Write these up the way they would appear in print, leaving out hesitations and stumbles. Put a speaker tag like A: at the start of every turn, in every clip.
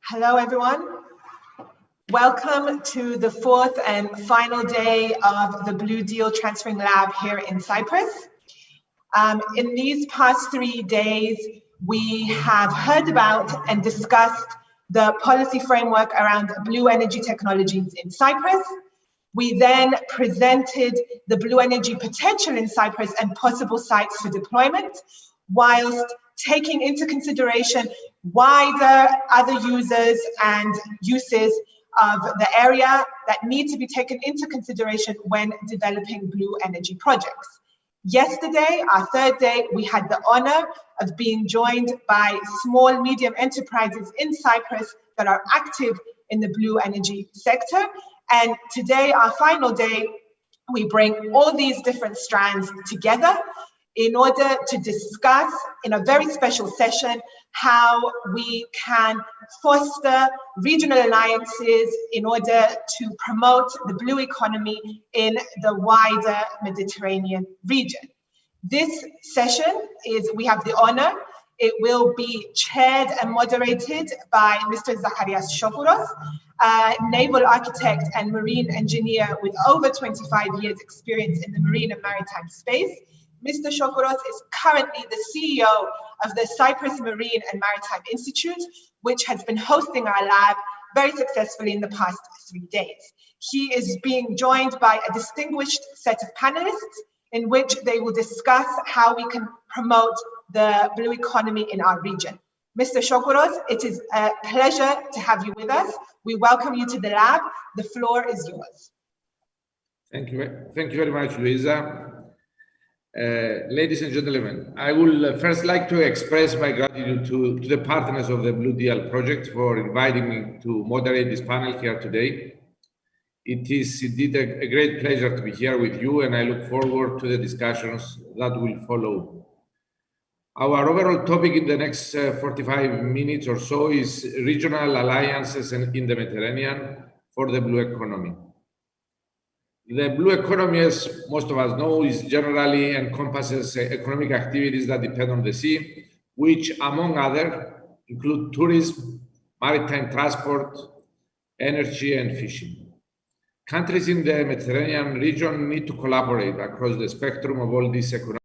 A: Hello, everyone. Welcome to the fourth and final day of the Blue Deal Transferring Lab here in Cyprus. In these past 3 days, we have heard about and discussed the policy framework around blue energy technologies in Cyprus. We then presented the blue energy potential in Cyprus and possible sites for deployment, whilst taking into consideration wider other users and uses of the area that need to be taken into consideration when developing blue energy projects. Yesterday, our third day, we had the honor of being joined by small, medium enterprises in Cyprus that are active in the blue energy sector. And today, our final day, we bring all these different strands together in order to discuss in a very special session how we can foster regional alliances in order to promote the blue economy in the wider Mediterranean region. This session we have the honor. It will be chaired and moderated by Mr. Zacharias, naval architect and marine engineer with over 25 years experience in the marine and maritime space. Mr. Siokouros is currently the CEO of the Cyprus Marine and Maritime Institute, which has been hosting our lab very successfully in the past 3 days. He is being joined by a distinguished set of panelists in which they will discuss how we can promote the blue economy in our region. Mr. Siokouros, it is a pleasure to have you with us. We welcome you to the lab. The floor is yours.
B: Thank you very much, Luisa. Ladies and gentlemen, I would first like to express my gratitude to the partners of the Blue Deal project for inviting me to moderate this panel here today. It is indeed a great pleasure to be here with you, and I look forward to the discussions that will follow. Our overall topic in the next 45 minutes or so is regional alliances in the Mediterranean for the blue economy. The blue economy, as most of us know, generally encompasses economic activities that depend on the sea, which, among others, include tourism, maritime transport, energy, and fishing. Countries in the Mediterranean region need to collaborate across the spectrum of all these economic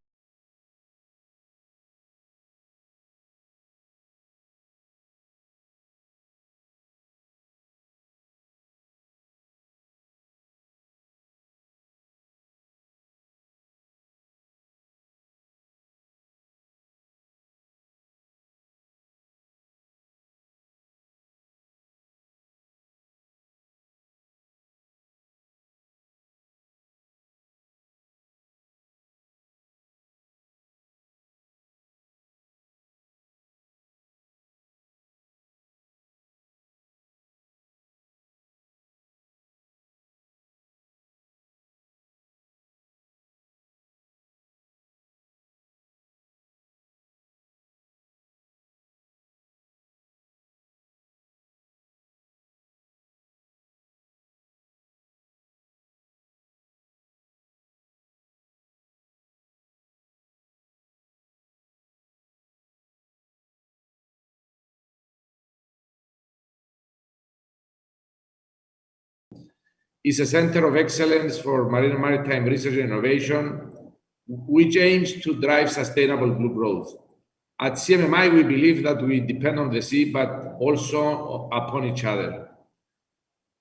B: is a center of excellence for marine and maritime research and innovation, which aims to drive sustainable blue growth. At CMMI, we believe that we depend on the sea, but also upon each other.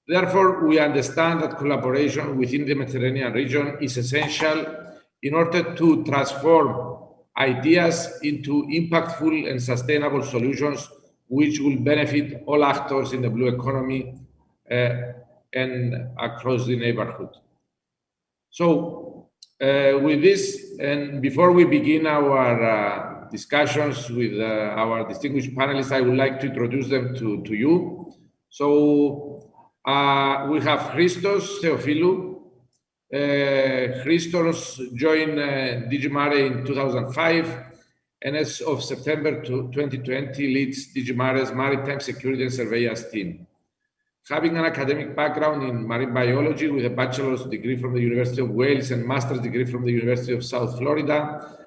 B: Therefore, we understand that collaboration within the Mediterranean region is essential in order to transform ideas into impactful and sustainable solutions which will benefit all actors in the blue economy and across the neighborhood. So with this, and before we begin our discussions with our distinguished panelists, I would like to introduce them to you. So we have Christos Theophilou. Christos joined DG Mare in 2005, and as of September 2020, leads DG Mare's Maritime Security and Surveillance team. Having an academic background in marine biology with a bachelor's degree from the University of Wales and master's degree from the University of South Florida,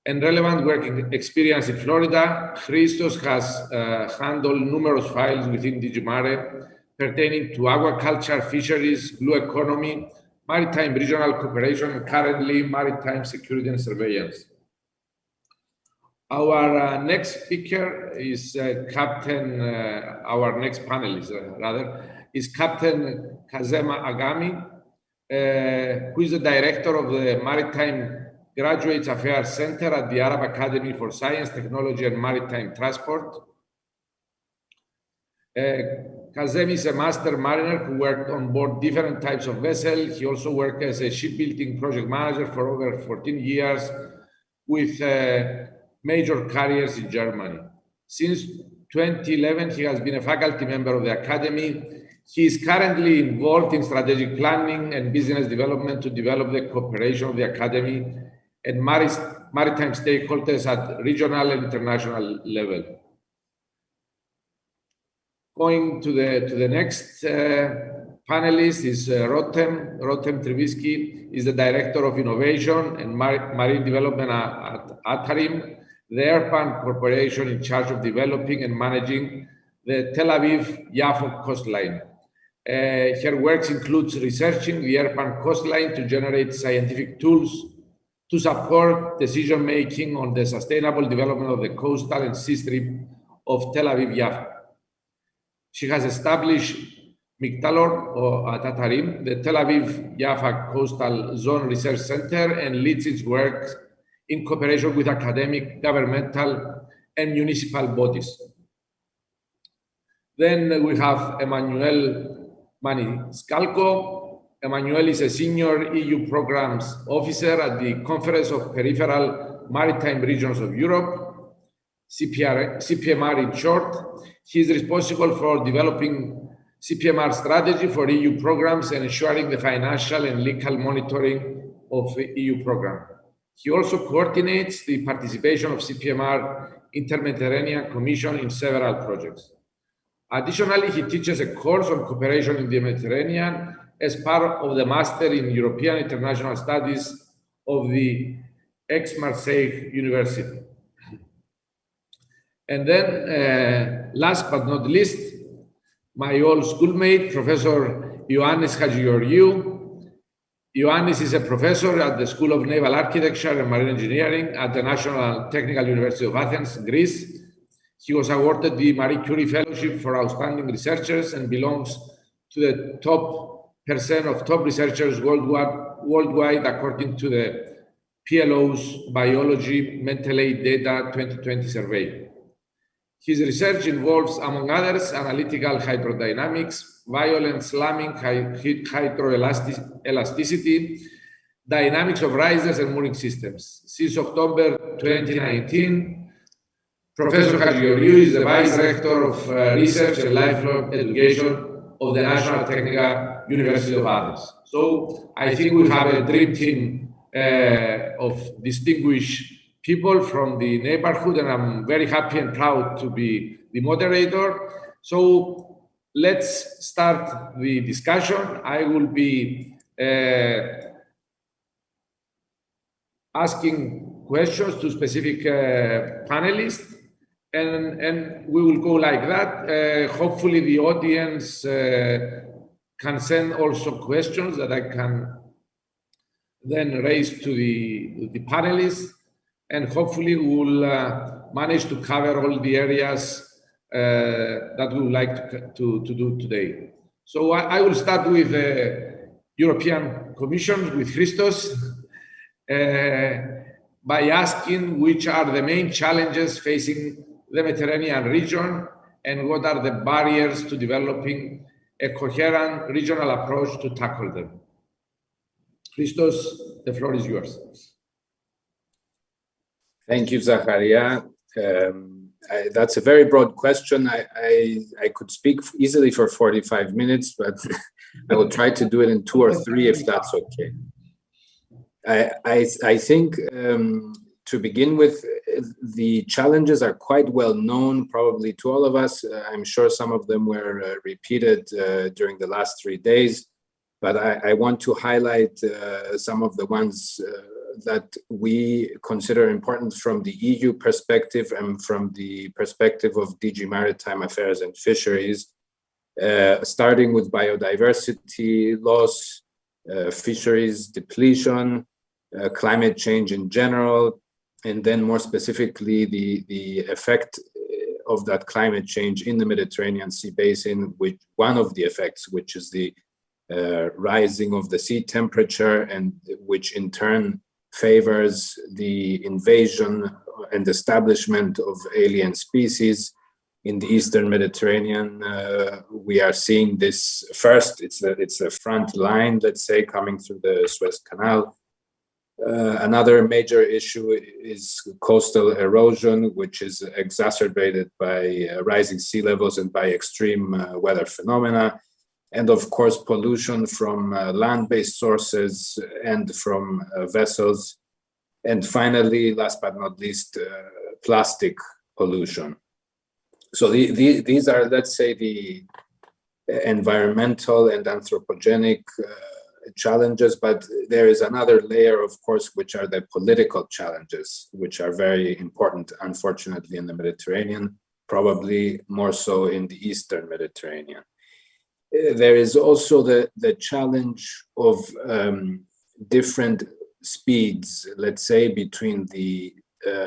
B: and relevant working experience in Florida, Christos has handled numerous files within DG Mare pertaining to aquaculture, fisheries, blue economy, maritime regional cooperation, and currently maritime security and surveillance. Our next speaker is our next panelist, is Captain Kazema Agami, who is the director of the Maritime Graduates Affairs Center at the Arab Academy for Science, Technology, and Maritime Transport. Kazem is a master mariner who worked on board different types of vessels. He also worked as a shipbuilding project manager for over 14 years with major carriers in Germany. Since 2011, he has been a faculty member of the Academy. He is currently involved in strategic planning and business development to develop the cooperation of the Academy and maritime stakeholders at regional and international level. Going to the next panelist is Rotem Trivizki, is the Director of Innovation and Marine Development at Maritime, the airpan corporation in charge of developing and managing the Tel Aviv-Yafo coastline. Her works includes researching the airpan coastline to generate scientific tools to support decision-making on the sustainable development of the coastal and sea strip of Tel Aviv-Yafo. She has established Migdalor at Maritime, the Tel Aviv-Yafo Coastal Zone Research Center, and leads its work in cooperation with academic, governmental, and municipal bodies. Then we have Emmanuel Maniscalco. Emmanuel is a senior EU programs officer at the Conference of Peripheral Maritime Regions of Europe, CPMR in short. He is responsible for developing CPMR strategy for EU programs and ensuring the financial and legal monitoring of the EU program. He also coordinates the participation of CPMR Inter-Mediterranean Commission in several projects. Additionally, he teaches a course on cooperation in the Mediterranean as part of the Master in European International Studies of the Aix-Marseille University. And then, last but not least, my old schoolmate, Professor Ioannis Chatjigeorgiou. Ioannis is a professor at the School of Naval Architecture and Marine Engineering at the National Technical University of Athens, Greece. He was awarded the Marie Curie Fellowship for Outstanding Researchers and belongs to the top % of top researchers worldwide according to the PLO's Biology Mental Aid Data 2020 survey. His research involves, among others, analytical hydrodynamics, violent slamming, hydroelasticity, dynamics of risers and mooring systems. Since October 2019, Professor Chatjigeorgiou is the Vice Rector of Research and Lifelong Education of the National Technical University of Athens. So I think we have a dream team of distinguished people from the neighborhood, and I'm very happy and proud to be the moderator. So let's start the discussion. I will be asking questions to specific panelists, and we will go like that. Hopefully the audience can send also questions that I can then raise to the panelists, and hopefully we will manage to cover all the areas that we would like to do today. So I will start with the European Commission, with Christos, by asking which are the main challenges facing the Mediterranean region and what are the barriers to developing a coherent regional approach to tackle them. Christos, the floor is yours.
C: Thank you, Zacharias. That's a very broad question. I could speak easily for 45 minutes, but I will try to do it in 2 or 3 if that's okay. I think to begin with, the challenges are quite well known, probably to all of us. I'm sure some of them were repeated during the last 3 days, but I want to highlight some of the ones that we consider important from the EU perspective and from the perspective of DG Maritime Affairs and Fisheries, starting with biodiversity loss, fisheries depletion, climate change in general, and then more specifically the effect of that climate change in the Mediterranean Sea basin, which one of the effects, which is the rising of the sea temperature, and which in turn favors the invasion and establishment of alien species in the Eastern Mediterranean. We are seeing this first. It's a front line, let's say, coming through the Suez Canal. Another major issue is coastal erosion, which is exacerbated by rising sea levels and by extreme weather phenomena. And of course, pollution from land-based sources and from vessels. And finally, last but not least, plastic pollution. So these are, let's say, the environmental and anthropogenic challenges, but there is another layer, of course, which are the political challenges, which are very important, unfortunately, in the Mediterranean, probably more so in the Eastern Mediterranean. There is also the challenge of different speeds, let's say, between the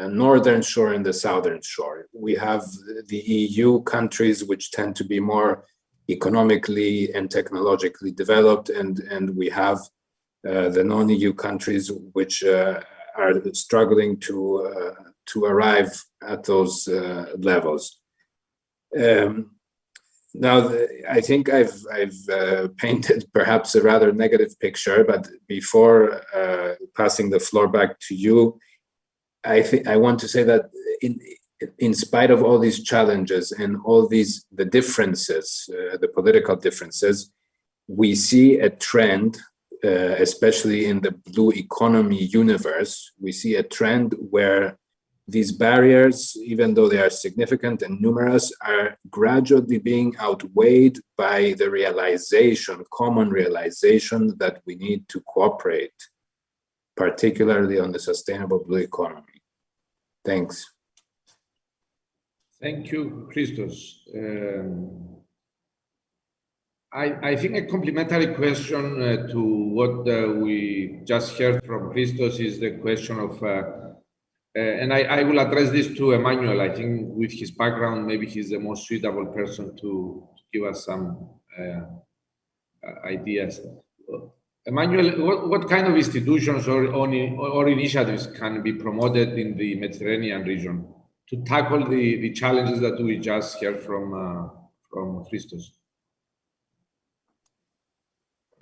C: northern shore and the southern shore. We have the EU countries, which tend to be more economically and technologically developed, and we have the non-EU countries, which are struggling to arrive at those levels. Now, I think I've painted perhaps a rather negative picture, but before passing the floor back to you, I want to say that in spite of all these challenges and all the differences, the political differences, we see a trend, especially in the blue economy universe. We see a trend where these barriers, even though they are significant and numerous, are gradually being outweighed by the common realization that we need to cooperate, particularly on the sustainable blue economy. Thanks.
B: Thank you, Christos. I think a complementary question to what we just heard from Christos is the question of, and I will address this to Emmanuel. I think with his background, maybe he's the most suitable person to give us some ideas. Emmanuel, what kind of institutions or initiatives can be promoted in the Mediterranean region to tackle the challenges that we just heard from Christos?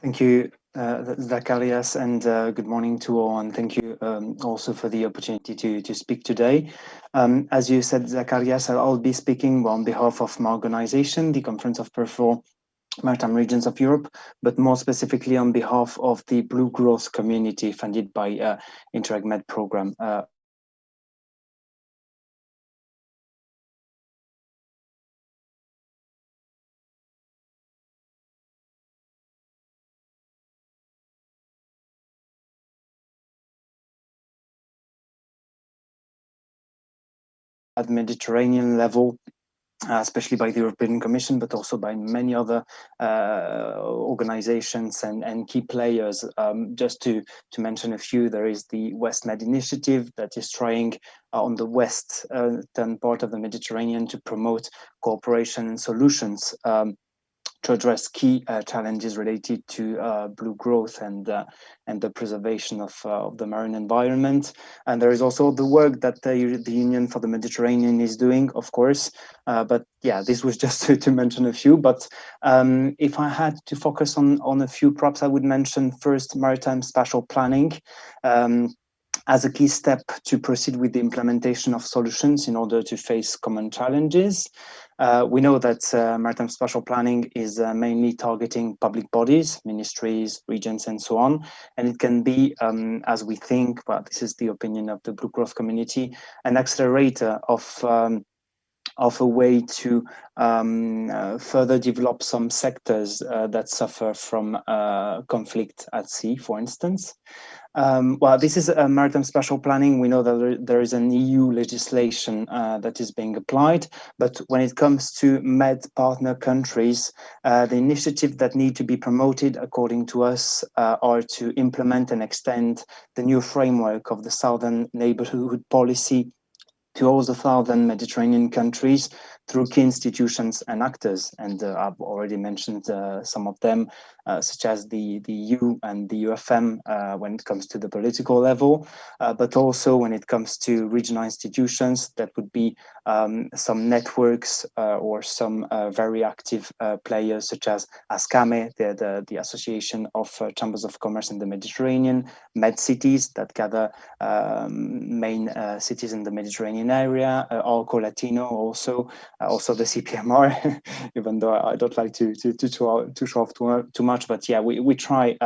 D: Thank you, Zacharias, and good morning to all, and thank you also for the opportunity to speak today. As you said, Zacharias, I'll be speaking on behalf of my organization, the Conference of Peripheral Maritime Regions of Europe, but more specifically on behalf of the Blue Growth Community funded by Interreg Med program. At the Mediterranean level, especially by the European Commission, but also by many other organizations and key players. Just to mention a few, there is the West Med initiative that is trying on the western part of the Mediterranean to promote cooperation and solutions to address key challenges related to blue growth and the preservation of the marine environment. And there is also the work that the Union for the Mediterranean is doing, of course. But yeah, this was just to mention a few. But if I had to focus on a few, perhaps I would mention first maritime spatial planning as a key step to proceed with the implementation of solutions in order to face common challenges. We know that maritime spatial planning is mainly targeting public bodies, ministries, regions, and so on. And it can be, as we think, but this is the opinion of the Blue Growth community, an accelerator of a way to further develop some sectors that suffer from conflict at sea, for instance. Well, this is a maritime spatial planning. We know that there is an EU legislation that is being applied, but when it comes to Med partner countries, the initiatives that need to be promoted, according to us, are to implement and extend the new framework of the Southern Neighborhood Policy to all the southern Mediterranean countries through key institutions and actors. And I've already mentioned some of them, such as the EU and the UFM when it comes to the political level, but also when it comes to regional institutions, that would be some networks or some very active players, such as ASCAME, the Association of Chambers of Commerce in the Mediterranean, Med Cities that gather main cities in the Mediterranean area, Arco Latino also the CPMR, even though I don't like to show off too much, but yeah, we try.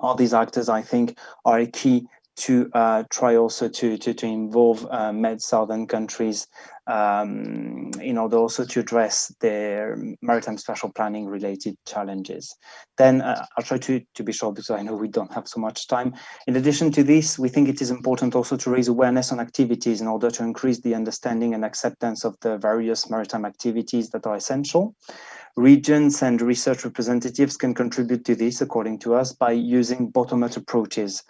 D: All these actors, I think, are key to try also to involve Med Southern countries in order also to address their maritime spatial planning related challenges. Then I'll try to be short because I know we don't have so much time. In addition to this, we think it is important also to raise awareness on activities in order to increase the understanding and acceptance of the various maritime activities that are essential. Regions and research representatives can contribute to this, according to us, by using bottom-up approaches,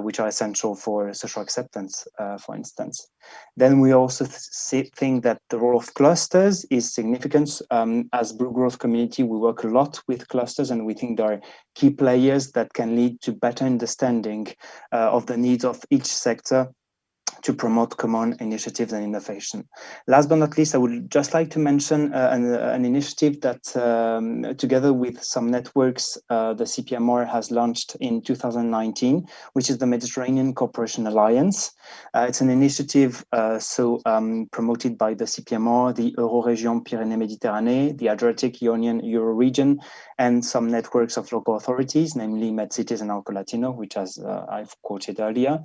D: which are essential for social acceptance, for instance. Then we also think that the role of clusters is significant. As Blue Growth community, we work a lot with clusters, and we think there are key players that can lead to better understanding of the needs of each sector to promote common initiatives and innovation. Last but not least, I would just like to mention an initiative that together with some networks, the CPMR has launched in 2019, which is the Mediterranean Cooperation Alliance. It's an initiative promoted by the CPMR, the Euroregion Pyrénées-Méditerranée, the Adriatic Ionian Euro region, and some networks of local authorities, namely Med Cities and Arco Latino, which as I've quoted earlier.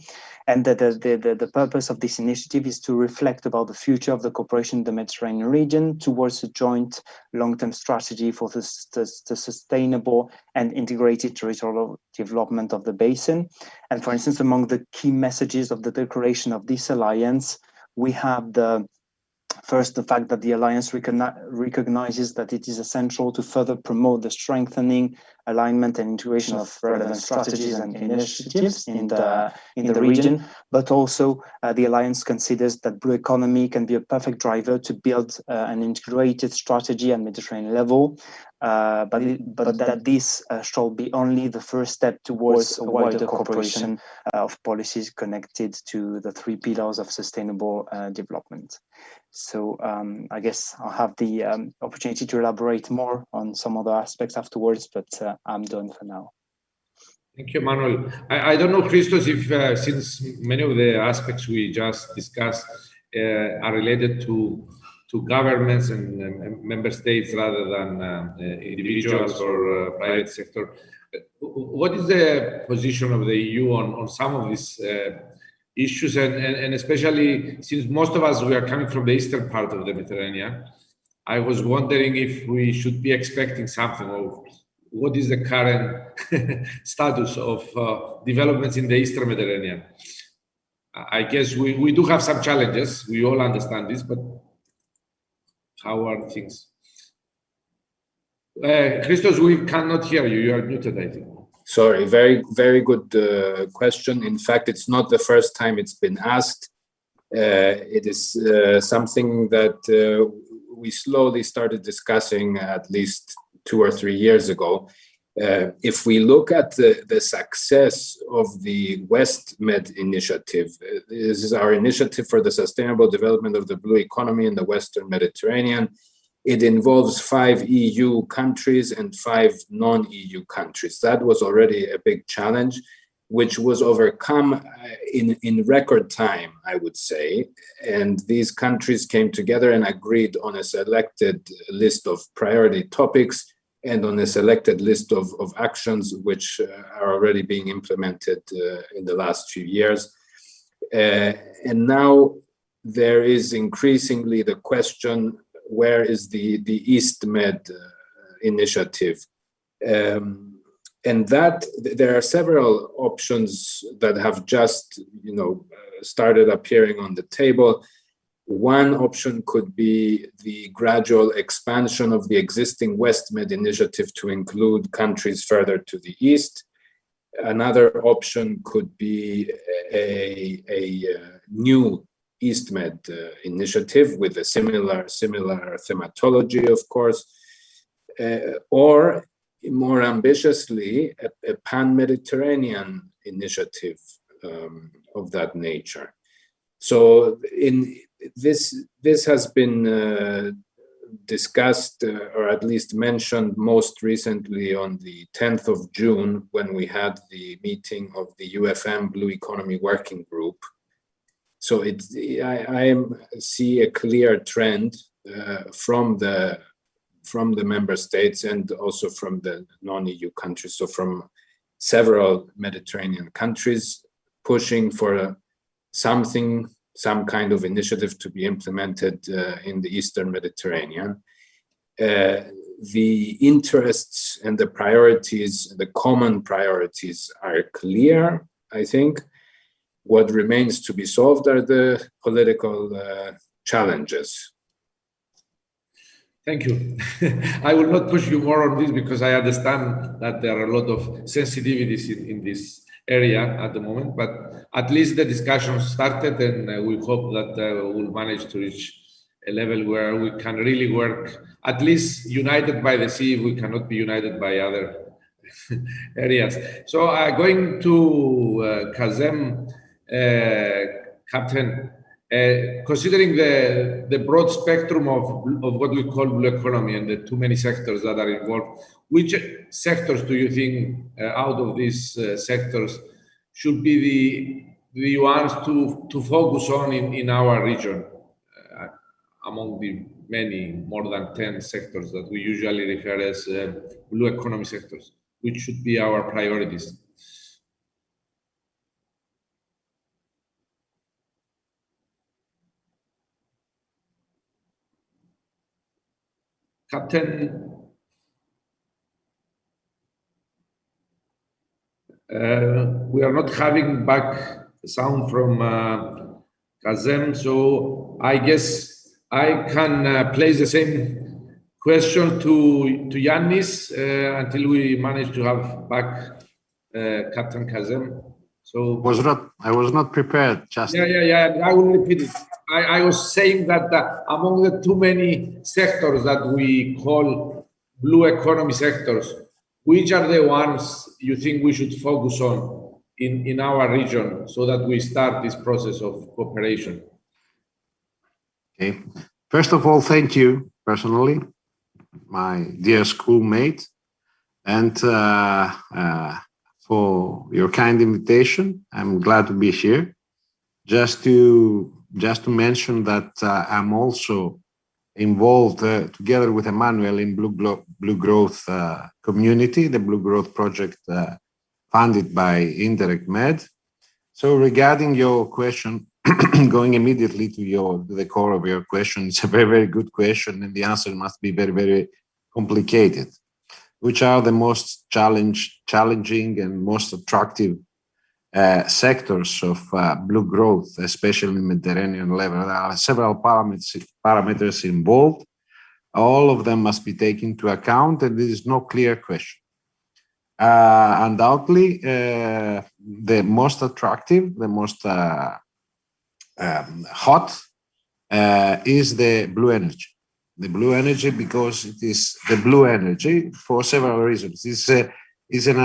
D: And the purpose of this initiative is to reflect about the future of the cooperation in the Mediterranean region towards a joint long-term strategy for the sustainable and integrated territorial development of the basin. And for instance, among the key messages of the declaration of this alliance, we have first, the fact that the Alliance recognizes that it is essential to further promote the strengthening, alignment, and integration of relevant strategies and initiatives in the region, but also the Alliance considers that blue economy can be a perfect driver to build an integrated strategy at Mediterranean level, but that this shall be only the first step towards a wider cooperation of policies connected to the three pillars of sustainable development. So I guess I'll have the opportunity to elaborate more on some other aspects afterwards, but I'm done for now.
B: Thank you, Manuel. I don't know, Christos, if since many of the aspects we just discussed are related to governments and member states rather than individuals or private sector. What is the position of the EU on some of these issues, and especially since most of us, we are coming from the eastern part of the Mediterranean? I was wondering if we should be expecting something, or what is the current status of developments in the eastern Mediterranean? I guess we do have some challenges. We all understand this, but how are things? Christos, we cannot hear you. You are muted, I think.
C: Sorry, very, very good question. In fact, it's not the first time it's been asked. It is something that we slowly started discussing at least 2 or 3 years ago. If we look at the success of the West Med initiative, this is our initiative for the sustainable development of the blue economy in the Western Mediterranean. It involves 5 EU countries and 5 non-EU countries. That was already a big challenge. which was overcome in record time, I would say. And these countries came together and agreed on a selected list of priority topics and on a selected list of actions which are already being implemented in the last few years. And now there is increasingly the question, where is the East Med initiative? And that there are several options that have just, started appearing on the table. One option could be the gradual expansion of the existing West Med initiative to include countries further to the east. Another option could be a new East Med initiative with a similar thematology, of course, or more ambitiously, a pan-Mediterranean initiative of that nature. So this has been discussed or at least mentioned most recently on the 10th of June when we had the meeting of the UFM Blue Economy Working Group. So I see a clear trend from the member states and also from the non-EU countries, so from several Mediterranean countries, pushing for some kind of initiative to be implemented in the Eastern Mediterranean. The interests and the priorities, the common priorities are clear, I think. What remains to be solved are the political challenges.
B: Thank you. I will not push you more on this because I understand that there are a lot of sensitivities in this area at the moment, but at least the discussion started, and we hope that we'll manage to reach a level where we can really work, at least united by the sea, if we cannot be united by other areas. So going to Kazem, Captain, considering the broad spectrum of what we call blue economy and the too many sectors that are involved, which sectors do you think out of these sectors should be the ones to focus on in our region among the many, more than 10 sectors that we usually refer as blue economy sectors, which should be our priorities? Captain, we are not having back sound from Kazem, so I guess I can place the same question to Ioannis until we manage to have back Captain Kazem. So
E: I was not prepared. Just
B: yeah. I will repeat it. I was saying that among the too many sectors that we call blue economy sectors, which are the ones you think we should focus on in our region so that we start this process of cooperation?
E: Okay. First of all, thank you personally, my dear schoolmate, and for your kind invitation. I'm glad to be here. Just to mention that I'm also involved together with Emmanuel in Blue Growth community, the Blue Growth project funded by Indirect Med. So regarding your question, going immediately to the core of your question, it's a very, very good question, and the answer must be very, very complicated. Which are the most challenging and most attractive sectors of blue growth, especially in Mediterranean level? There are several parameters involved. All of them must be taken into account, and there is no clear question. Undoubtedly, the most attractive, the most hot is the blue energy. The blue energy, because it is the blue energy for several reasons. It's an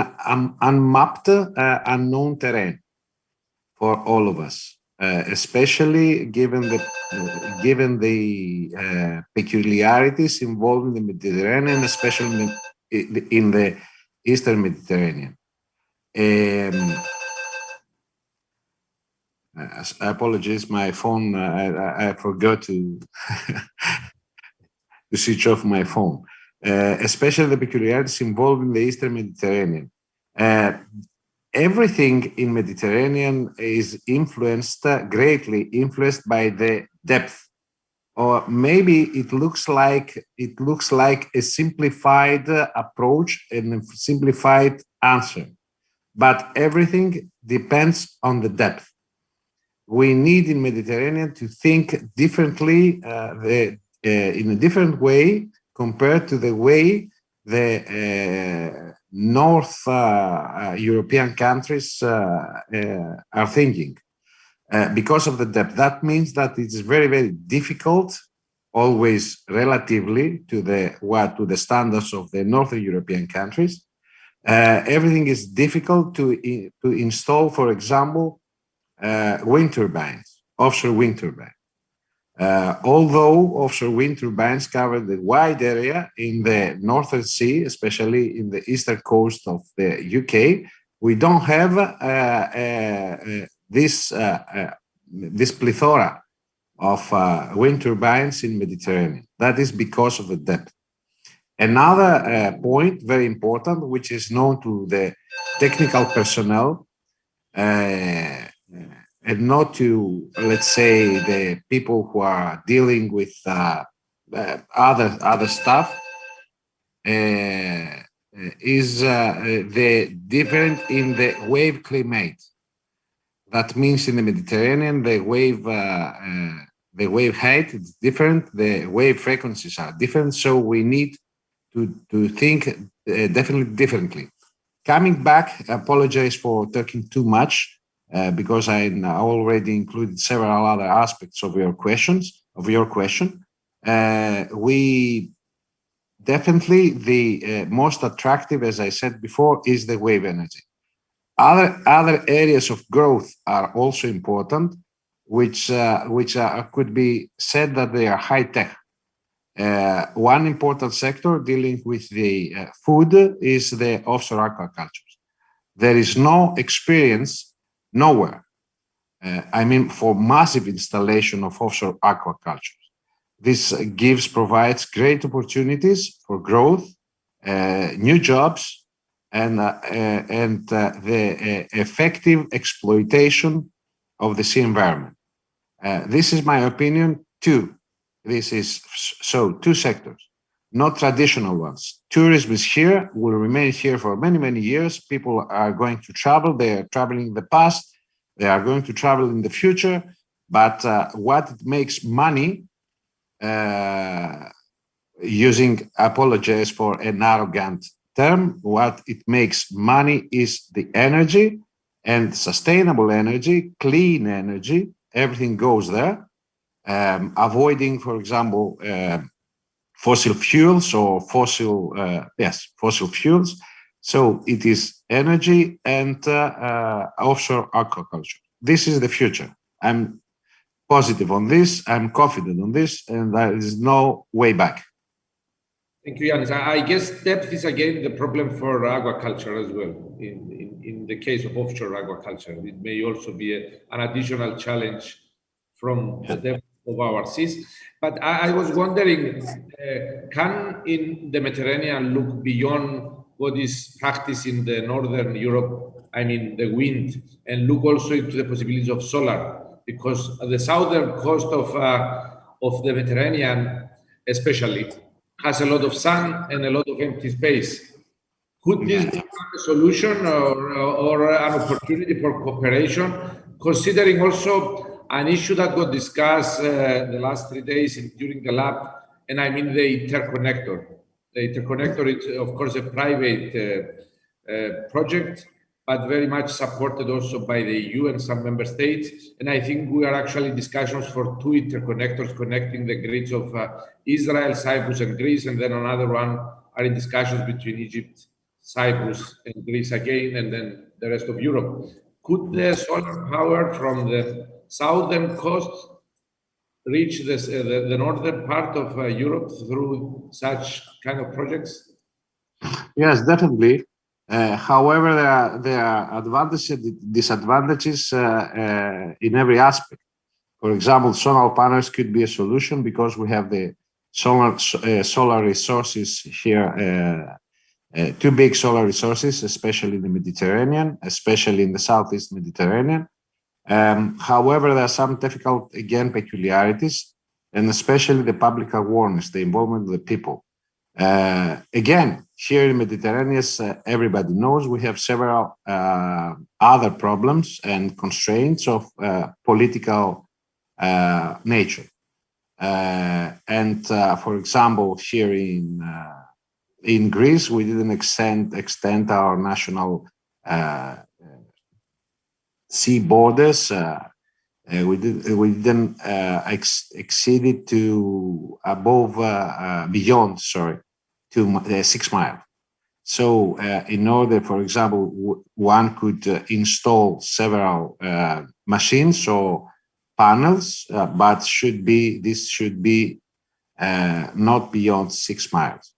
E: unmapped, unknown terrain for all of us, especially given the peculiarities involved in the Mediterranean, especially in the Eastern Mediterranean. apologies, my phone, I forgot to, to switch off my phone. Especially the peculiarities involved in the Eastern Mediterranean. Everything in Mediterranean is influenced, greatly influenced by the depth. Or maybe it looks like a simplified approach and a simplified answer, but everything depends on the depth. We need in Mediterranean to think differently, in a different way compared to the way the North European countries are thinking. Because of the depth. That means that it's very, very difficult, always relatively to the standards of the Northern European countries. Everything is difficult to install, for example, wind turbines, offshore wind turbines. Although offshore wind turbines cover the wide area in the Northern Sea, especially in the eastern coast of the UK, we don't have this plethora of wind turbines in Mediterranean. That is because of the depth. Another point, very important, which is known to the technical personnel and not to, let's say, the people who are dealing with other stuff, is the difference in the wave climate. That means in the Mediterranean, the wave height is different, the wave frequencies are different, so we need to think definitely differently. Coming back, I apologize for talking too much because I already included several other aspects of your question. We definitely the most attractive, as I said before, is the wave energy. Other areas of growth are also important, which could be said that they are high tech. One important sector dealing with the food is the offshore aquaculture. There is no experience nowhere. I mean, for massive installation of offshore aquaculture. This provides great opportunities for growth, new jobs, and the effective exploitation of the sea environment. This is my opinion too. This is so two sectors, not traditional ones. Tourism is here, will remain here for many, many years. People are going to travel. They are traveling in the past. They are going to travel in the future. But what makes money, apologize for an arrogant term, what it makes money is the energy and sustainable energy, clean energy. Everything goes there. Avoiding, for example, fossil fuels or fossil fuels. So it is energy and offshore aquaculture. This is the future. I'm positive on this. I'm confident on this, and there is no way back.
B: Thank you, Ioannis. I guess depth is again the problem for aquaculture as well. In the case of offshore aquaculture, it may also be an additional challenge from the depth of our seas. But I was wondering, can in the Mediterranean look beyond what is practiced in the Northern Europe, I mean the wind, and look also into the possibilities of solar? Because the southern coast of the Mediterranean, especially, has a lot of sun and a lot of empty space. Could this become a solution or an opportunity for cooperation, considering also an issue that got discussed the last 3 days during the lab, and I mean the interconnector. The interconnector is, of course, a private project, but very much supported also by the EU and some member states. And I think we are actually discussions for 2 interconnectors connecting the grids of Israel, Cyprus, and Greece, and then another one are in discussions between Egypt, Cyprus, and Greece again, and then the rest of Europe. Could the solar power from the southern coast reach the northern part of Europe through such kind of projects?
E: Yes, definitely. However, there are advantages and disadvantages in every aspect. For example, solar panels could be a solution because we have the solar resources here, two big solar resources, especially in the Mediterranean, especially in the Southeast Mediterranean. However, there are some difficult, again, peculiarities, and especially the public awareness, the involvement of the people. Again, here in Mediterranean, everybody knows we have several other problems and constraints of political nature. For example, here in Greece, we didn't extend our national sea borders. We didn't exceed it to beyond 6 miles. So in order, for example, one could install several machines or panels, but this should be not beyond 6 miles.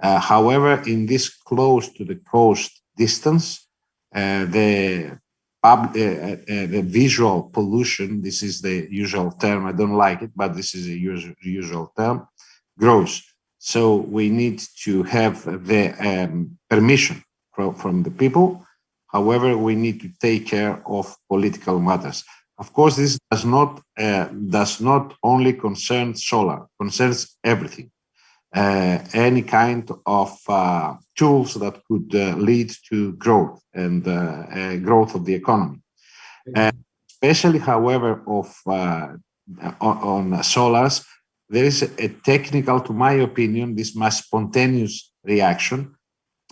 E: However, in this close to the coast distance, the visual pollution, this is the usual term, I don't like it, but this is a usual term, grows. So we need to have the permission from the people. However, we need to take care of political matters. Of course, this does not only concern solar, concerns everything. Any kind of tools that could lead to growth and growth of the economy. Especially, however, on solars, there is a technical, to my opinion, this spontaneous reaction,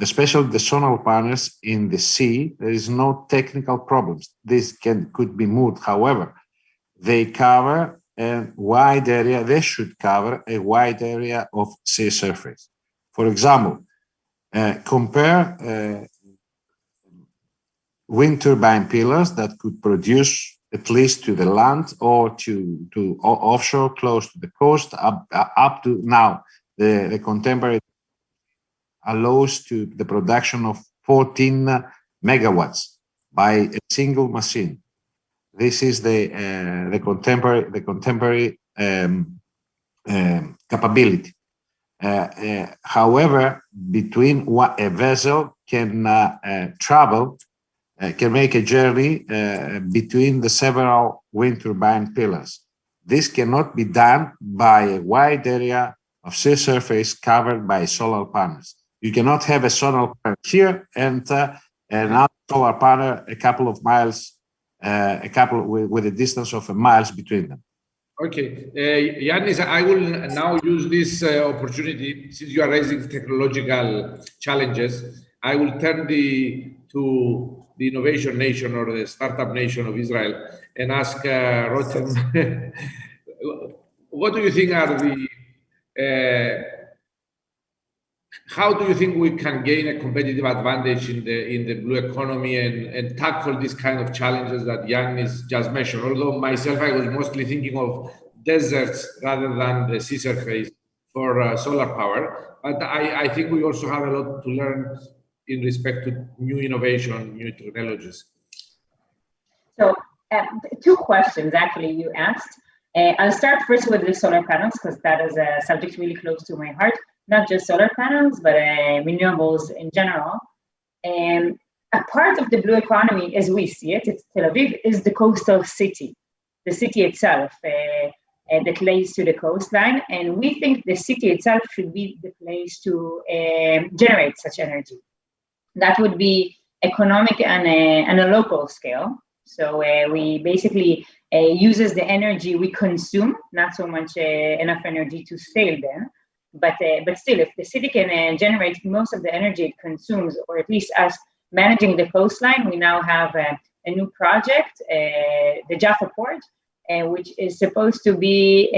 E: especially the solar panels in the sea. There is no technical problems. This could be moved. However, they cover a wide area. They should cover a wide area of sea surface. For example, compare wind turbine pillars that could produce at least to the land or to offshore close to the coast up to now. The contemporary allows to the production of 14 megawatts by a single machine. This is the contemporary capability. However, between a vessel can travel, can make a journey between the several wind turbine pillars. This cannot be done by a wide area of sea surface covered by solar panels. You cannot have a solar panel here and another solar panel a couple of miles, with a distance of miles between them.
B: Okay, Ioannis, I will now use this opportunity, since you are raising technological challenges. I will turn to the innovation nation or the startup nation of Israel and ask Rotem, what do you think are how do you think we can gain a competitive advantage in the blue economy and tackle these kind of challenges that Ioannis just mentioned? Although myself, I was mostly thinking of deserts rather than the sea surface for solar power. But I think we also have a lot to learn in respect to new innovation, new technologies.
F: So, two questions actually you asked. I'll start first with the solar panels because that is a subject really close to my heart. Not just solar panels, but renewables in general. A part of the blue economy, as we see it, it's Tel Aviv, is the coastal city, the city itself that lays to the coastline. And we think the city itself should be the place to generate such energy. That would be economic and a local scale. So we basically uses the energy we consume, not so much enough energy to sail there. But still, if the city can generate most of the energy it consumes, or at least us managing the coastline, we now have a new project, the Jaffa port, which is supposed to be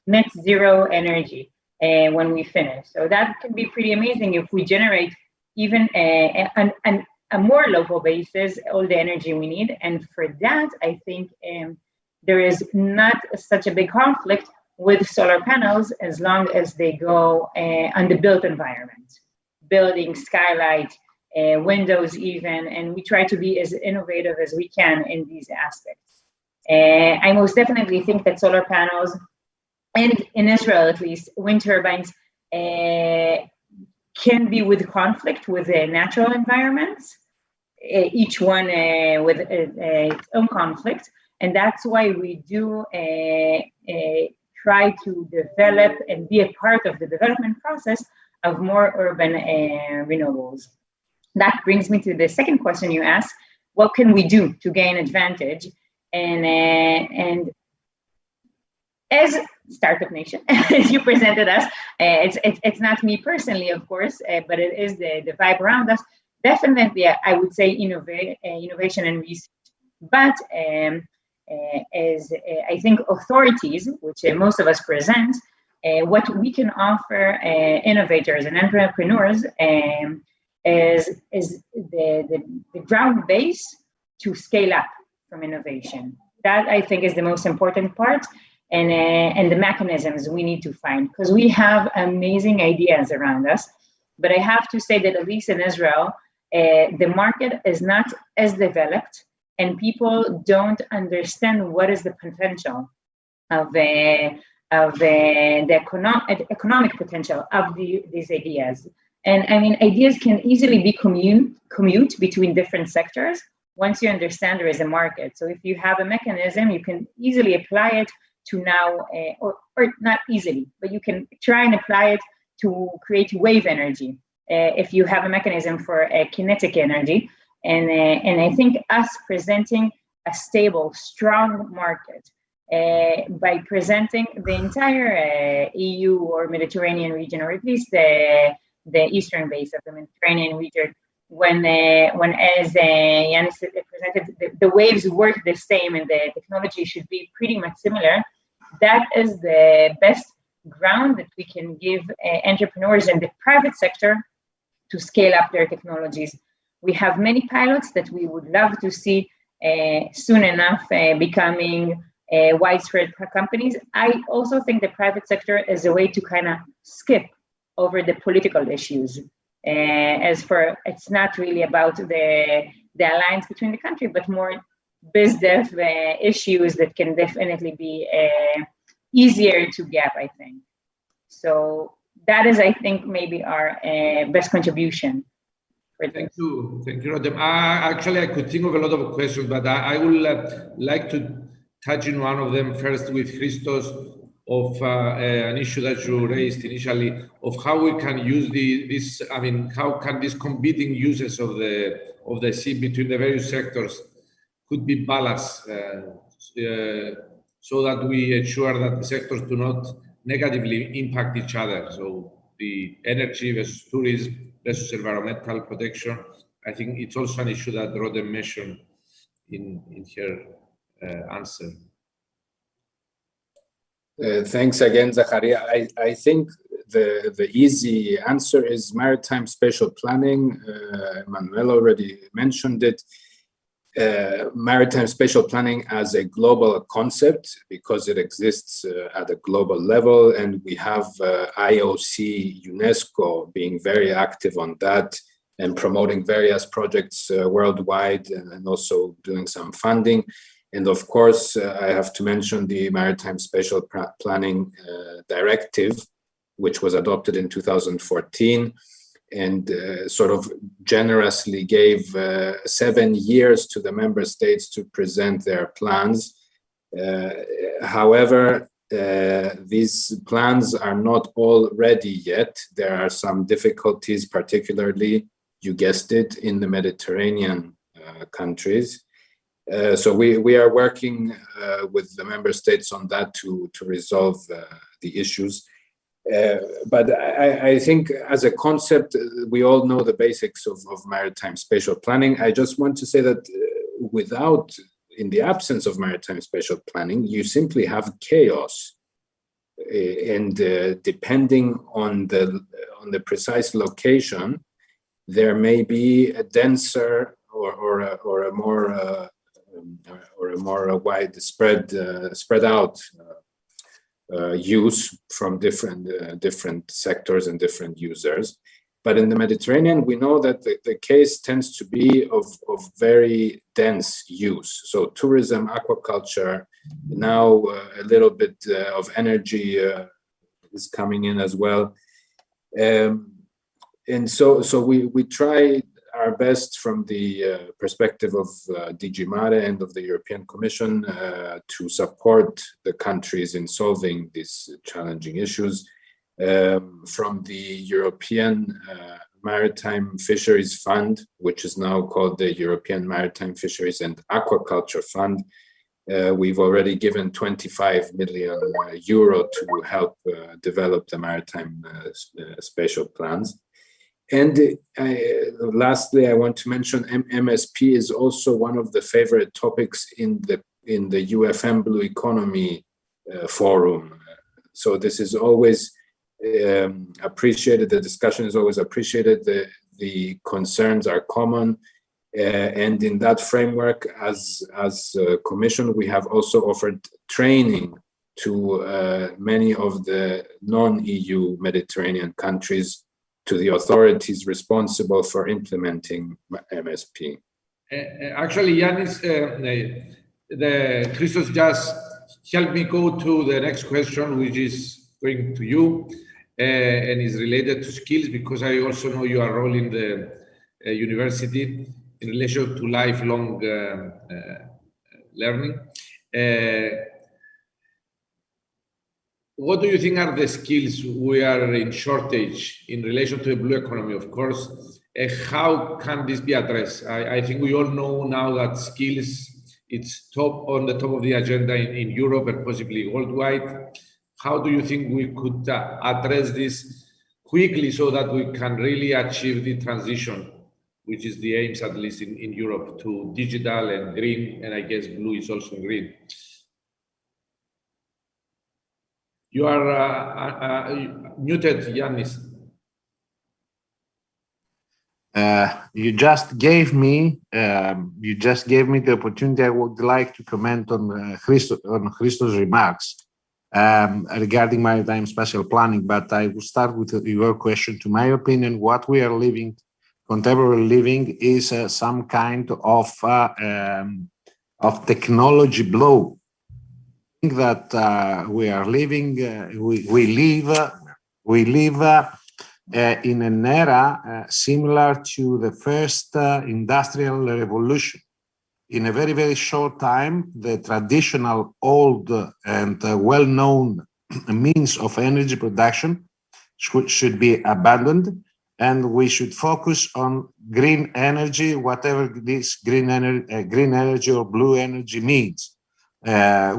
F: net zero energy when we finish. So that can be pretty amazing if we generate even a more local basis all the energy we need. And for that, I think there is not such a big conflict with solar panels as long as they go on the built environment, building, skylight, windows even, and we try to be as innovative as we can in these aspects. I most definitely think that solar panels, and in Israel at least, wind turbines can be with conflict with natural environments, each one with its own conflict. And that's why we do try to develop and be a part of the development process of more urban renewables. That brings me to the second question you asked: what can we do to gain advantage? And as Startup Nation, as you presented us, it's not me personally, of course, but it is the vibe around us. Definitely, I would say innovation and research. But as I think authorities, which most of us present, what we can offer innovators and entrepreneurs is the ground base to scale up from innovation. That I think is the most important part, and the mechanisms we need to find, because we have amazing ideas around us. But I have to say that at least in Israel, the market is not as developed, and people don't understand what is the potential of the economic potential of these ideas. And I mean, ideas can easily be commute between different sectors once you understand there is a market. So if you have a mechanism, you can easily apply it to now, or not easily, but you can try and apply it to create wave energy. If you have a mechanism for kinetic energy, and I think us presenting a stable, strong market by presenting the entire EU or Mediterranean region, or at least the eastern base of the Mediterranean region, when as Ioannis presented, the waves work the same and the technology should be pretty much similar. That is the best ground that we can give entrepreneurs in the private sector to scale up their technologies. We have many pilots that we would love to see soon enough becoming widespread companies. I also think the private sector is a way to kind of skip over the political issues. As for, it's not really about the alliance between the country, but more biz dev issues that can definitely be easier to gap, I think. So that is, I think, maybe our best contribution.
B: Thank you, Rotem. Actually, I could think of a lot of questions, but I would like to touch on one of them first with Christos, of an issue that you raised initially, of how we can use this. I mean, how can these competing uses of the sea between the various sectors could be balanced so that we ensure that the sectors do not negatively impact each other. So the energy versus tourism versus environmental protection. I think it's also an issue that Rotem mentioned in her answer.
C: Thanks again, Zacharias. I think the easy answer is maritime spatial planning. Manuel already mentioned it. Maritime spatial planning as a global concept, because it exists at a global level, and we have IOC, UNESCO being very active on that and promoting various projects worldwide, and also doing some funding. And of course, I have to mention the Maritime Spatial Planning Directive, which was adopted in 2014, and sort of generously gave 7 years to the member states to present their plans. However, these plans are not all ready yet. There are some difficulties, particularly, you guessed it, in the Mediterranean countries. So we are working with the member states on that to resolve the issues. But I think as a concept, we all know the basics of maritime spatial planning. I just want to say that in the absence of maritime spatial planning, you simply have chaos. And depending on the precise location, there may be a denser or a more widespread spread out use from different sectors and different users. But in the Mediterranean, we know that the case tends to be of very dense use. So tourism, aquaculture, now a little bit of energy is coming in as well. And so we try our best from the perspective of DG Mare and of the European Commission to support the countries in solving these challenging issues. From the European Maritime Fisheries Fund, which is now called the European Maritime Fisheries and Aquaculture Fund, we've already given 25 million euro to help develop the maritime spatial plans. And lastly, I want to mention MSP is also one of the favorite topics in the UFM Blue Economy Forum. So this is always appreciated. The discussion is always appreciated. The concerns are common, and in that framework, as a Commission, we have also offered training to many of the non-EU Mediterranean countries, to the authorities responsible for implementing MSP.
B: Actually, Ioannis, Christos just helped me go to the next question, which is going to you, and is related to skills, because I also know your role in the university in relation to lifelong learning. What do you think are the skills we are in shortage in relation to the blue economy, of course? How can this be addressed? I think we all know now that skills, it's on the top of the agenda in Europe and possibly worldwide. How do you think we could address this quickly so that we can really achieve the transition, which is the aims, at least in Europe, to digital and green, and I guess blue is also green? You are muted, Ioannis.
E: You just gave me the opportunity. I would like to comment on Christos' remarks regarding maritime spatial planning, but I will start with your question. To my opinion, what we are living, contemporary living, is some kind of technology blow. That we are living, we live in an era similar to the first industrial revolution. In a very, very short time, the traditional, old and well-known means of energy production should be abandoned, and we should focus on green energy, whatever this green energy or blue energy means.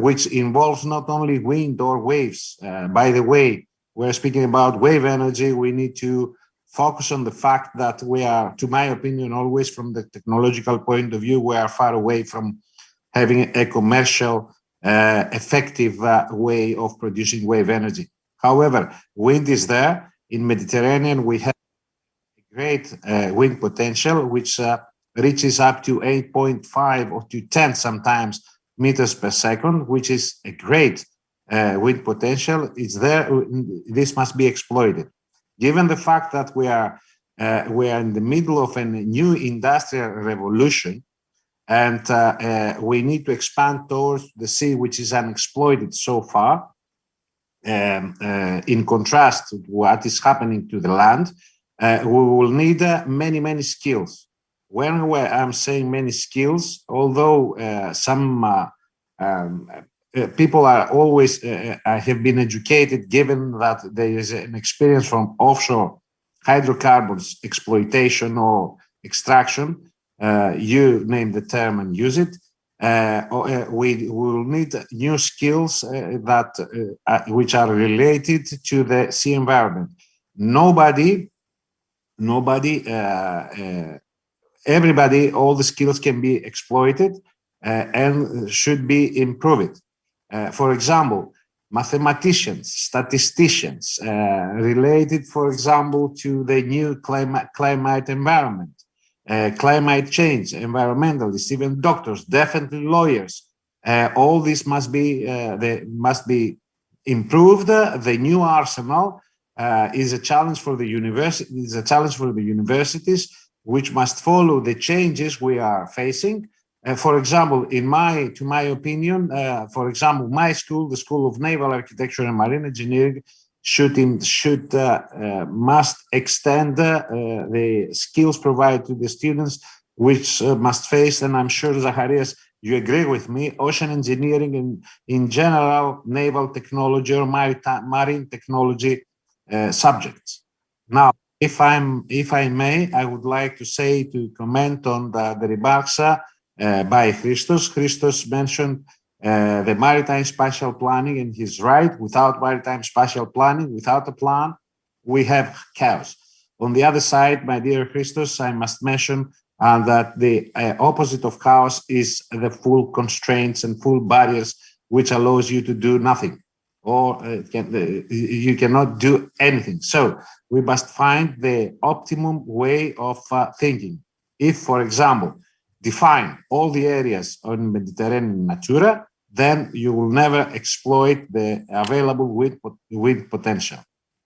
E: Which involves not only wind or waves. By the way, we're speaking about wave energy. We need to focus on the fact that we are, to my opinion, always from the technological point of view, we are far away from having a commercial, effective way of producing wave energy. However, wind is there. In Mediterranean, we have great wind potential, which reaches up to 8.5 or to 10 sometimes meters per second, which is a great wind potential. It's there. This must be exploited. Given the fact that we are in the middle of a new industrial revolution, and we need to expand towards the sea, which is unexploited so far, in contrast to what is happening to the land, we will need many skills. When I'm saying many skills, although some people are always have been educated, given that there is an experience from offshore hydrocarbons exploitation or extraction, you name the term and use it. We will need new skills which are related to the sea environment. Everybody, all the skills can be exploited and should be improved. For example, mathematicians, statisticians, related, for example, to the new climate environment, climate change, environmentalists, even doctors, definitely lawyers. All this must be improved. The new arsenal is a challenge for the university. Is a challenge for the universities, which must follow the changes we are facing. For example, to my opinion, for example, my school, the School of Naval Architecture and Marine Engineering, must extend the skills provided to the students, which must face, and I'm sure, Zacharias, you agree with me, ocean engineering and in general naval technology or marine technology subjects. Now, if I may, I would like to comment on the remarks by Christos. Christos mentioned the maritime spatial planning, and he's right. Without maritime spatial planning, without a plan, we have chaos. On the other side, my dear Christos, I must mention that the opposite of chaos is the full constraints and full barriers, which allows you to do nothing, or you cannot do anything. So we must find the optimum way of thinking. If, for example, define all the areas on Mediterranean Natura, then you will never exploit the available wind potential.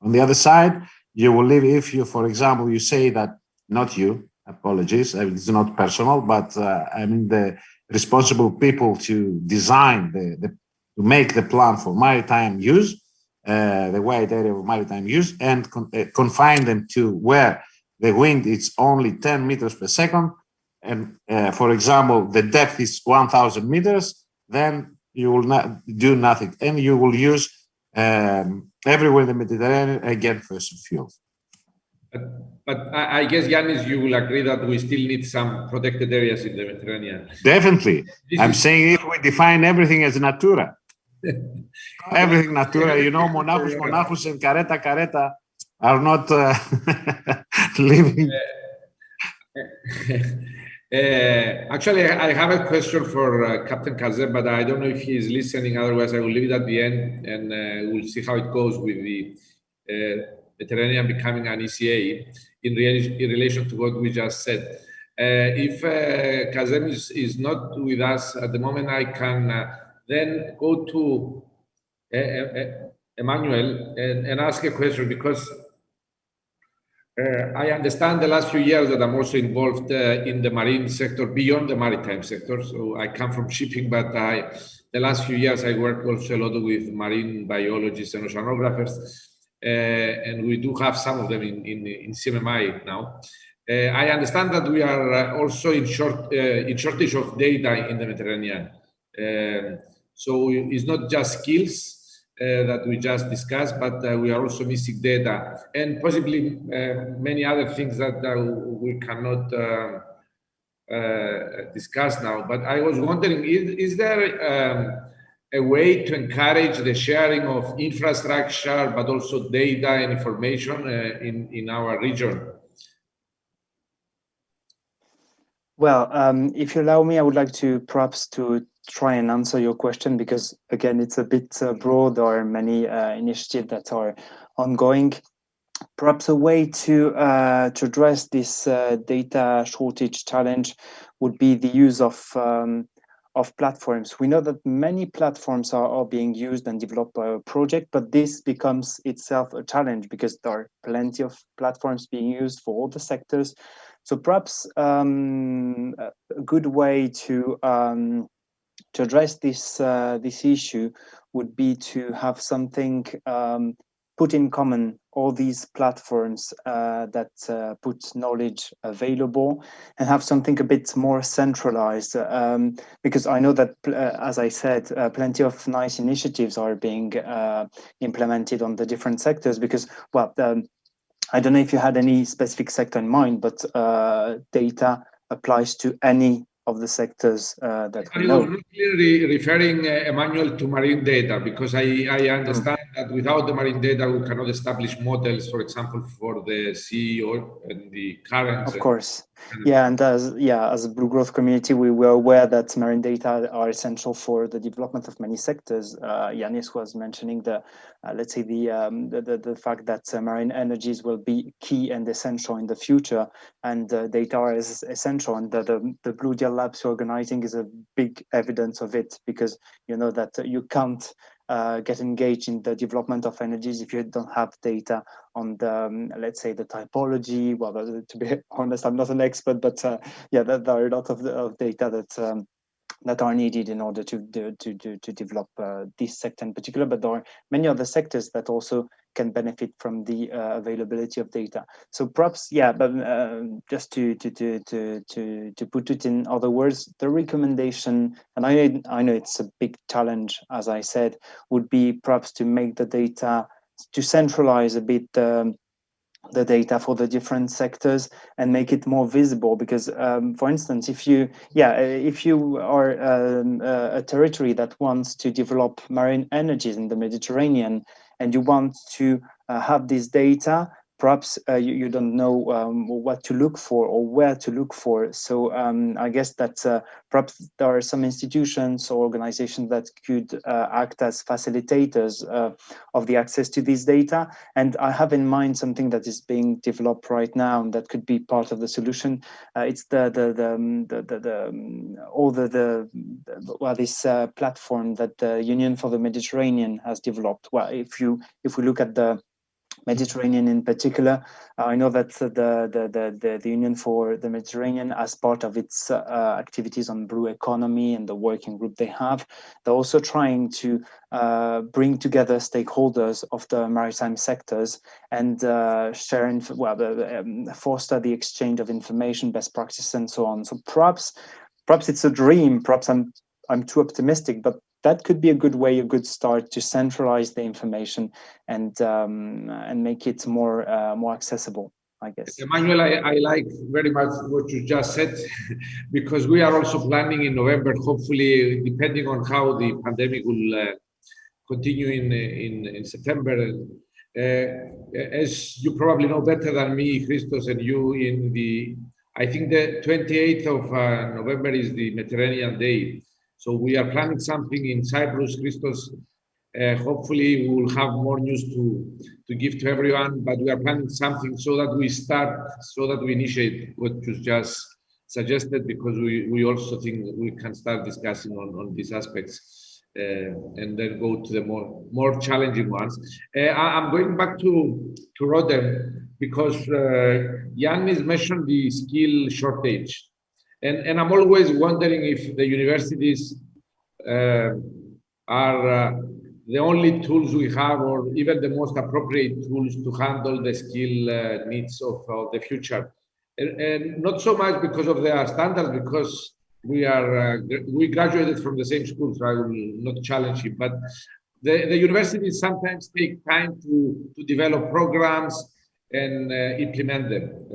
E: On the other side, you will live, if you, for example, you say that, not you, apologies, it's not personal, but I mean the responsible people to design, to make the plan for maritime use, the wide area of maritime use, and confine them to where the wind is only 10 meters per second, and for example, the depth is 1,000 meters, then you will not do nothing, and you will use everywhere in the Mediterranean again fossil fuels.
B: But I guess, Ioannis, you will agree that we still need some protected areas in the Mediterranean.
E: Definitely. I'm saying if we define everything as Natura, everything Natura, you know, Monachus, and Careta are not living.
B: Actually, I have a question for Captain Kazem, but I don't know if he is listening. Otherwise, I will leave it at the end, and we'll see how it goes with the Mediterranean becoming an ECA in relation to what we just said. If Kazem is not with us at the moment, I can then go to Emmanuel and ask a question, because I understand the last few years that I'm also involved in the marine sector beyond the maritime sector. So I come from shipping, but the last few years I work also a lot with marine biologists and oceanographers. And we do have some of them in CMMI now. I understand that we are also in shortage of data in the Mediterranean. So it's not just skills that we just discussed, but we are also missing data and possibly many other things that we cannot discuss now. But I was wondering, is there a way to encourage the sharing of infrastructure, but also data and information in our region?
D: Well, if you allow me, I would like to perhaps to try and answer your question, because again, it's a bit broad. There are many initiatives that are ongoing. Perhaps a way to address this data shortage challenge would be the use of platforms. We know that many platforms are being used and developed by a project, but this becomes itself a challenge because there are plenty of platforms being used for all the sectors. So perhaps a good way to address this issue would be to have something put in common, all these platforms that put knowledge available, and have something a bit more centralized, because I know that, as I said, plenty of nice initiatives are being implemented on the different sectors, because, well, I don't know if you had any specific sector in mind, but data applies to any of the sectors that we know.
B: I was clearly referring, Emmanuel, to marine data, because I understand that without the marine data, we cannot establish models, for example, for the sea or the currents.
D: Of course. Yeah, and as a Blue Growth community, we were aware that marine data are essential for the development of many sectors. Ioannis was mentioning the fact that marine energies will be key and essential in the future, and data are essential, and the Blue Deal Labs you're organizing is a big evidence of it, because you know that you can't get engaged in the development of energies if you don't have data on the, let's say, the typology. Well, to be honest, I'm not an expert, but yeah, there are a lot of data that are needed in order to develop this sector in particular, but there are many other sectors that also can benefit from the availability of data. So perhaps, yeah, but just to put it in other words, the recommendation, and I know it's a big challenge, as I said, would be perhaps to make the data, to centralize a bit the data for the different sectors and make it more visible, because for instance, if you are a territory that wants to develop marine energies in the Mediterranean and you want to have this data, perhaps you don't know what to look for or where to look for. So I guess that perhaps there are some institutions or organizations that could act as facilitators of the access to this data. And I have in mind something that is being developed right now and that could be part of the solution. It's this platform that the Union for the Mediterranean has developed. Well, if we look at the Mediterranean in particular, I know that the Union for the Mediterranean, as part of its activities on blue economy and the working group they have, they're also trying to bring together stakeholders of the maritime sectors and foster the exchange of information, best practices, and so on. So perhaps it's a dream. Perhaps I'm too optimistic, but that could be a good way, a good start to centralize the information and make it more accessible, I guess.
B: Emmanuel, I like very much what you just said, because we are also planning in November, hopefully, depending on how the pandemic will continue in September. As you probably know better than me, Christos, and you, I think the 28th of November is the Mediterranean Day. So we are planning something in Cyprus, Christos. Hopefully we will have more news to give to everyone, but we are planning something so that we initiate what you just suggested, because we also think we can start discussing on these aspects and then go to the more challenging ones. I'm going back to Rotem, because Ioannis mentioned the skill shortage. And I'm always wondering if the universities are the only tools we have, or even the most appropriate tools to handle the skill needs of the future. And not so much because of their standards, because we graduated from the same school, so I will not challenge it. But the universities sometimes take time to develop programs and implement them.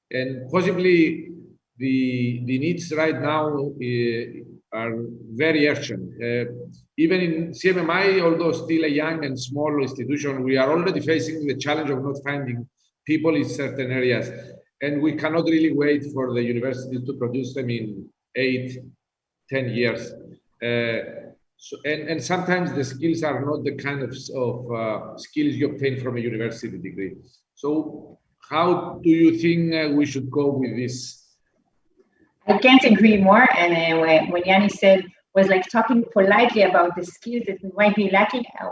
B: And possibly the needs right now are very urgent. Even in CMMI, although still a young and small institution, we are already facing the challenge of not finding people in certain areas. And we cannot really wait for the universities to produce them in 8-10 years. And sometimes the skills are not the kind of skills you obtain from a university degree. So how do you think we should go with this?
F: I can't agree more. And when Ioannis was like talking politely about the skills that we might be lacking, I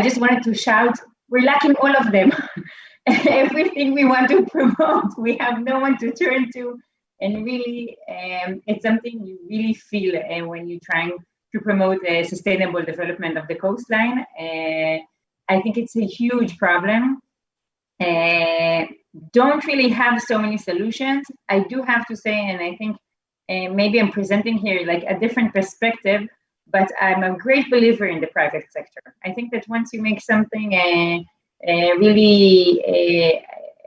F: just wanted to shout, we're lacking all of them. Everything we want to promote, we have no one to turn to. And really, it's something you really feel when you're trying to promote the sustainable development of the coastline. I think it's a huge problem. Don't really have so many solutions. I do have to say, and I think maybe I'm presenting here like a different perspective, but I'm a great believer in the private sector. I think that once you make something really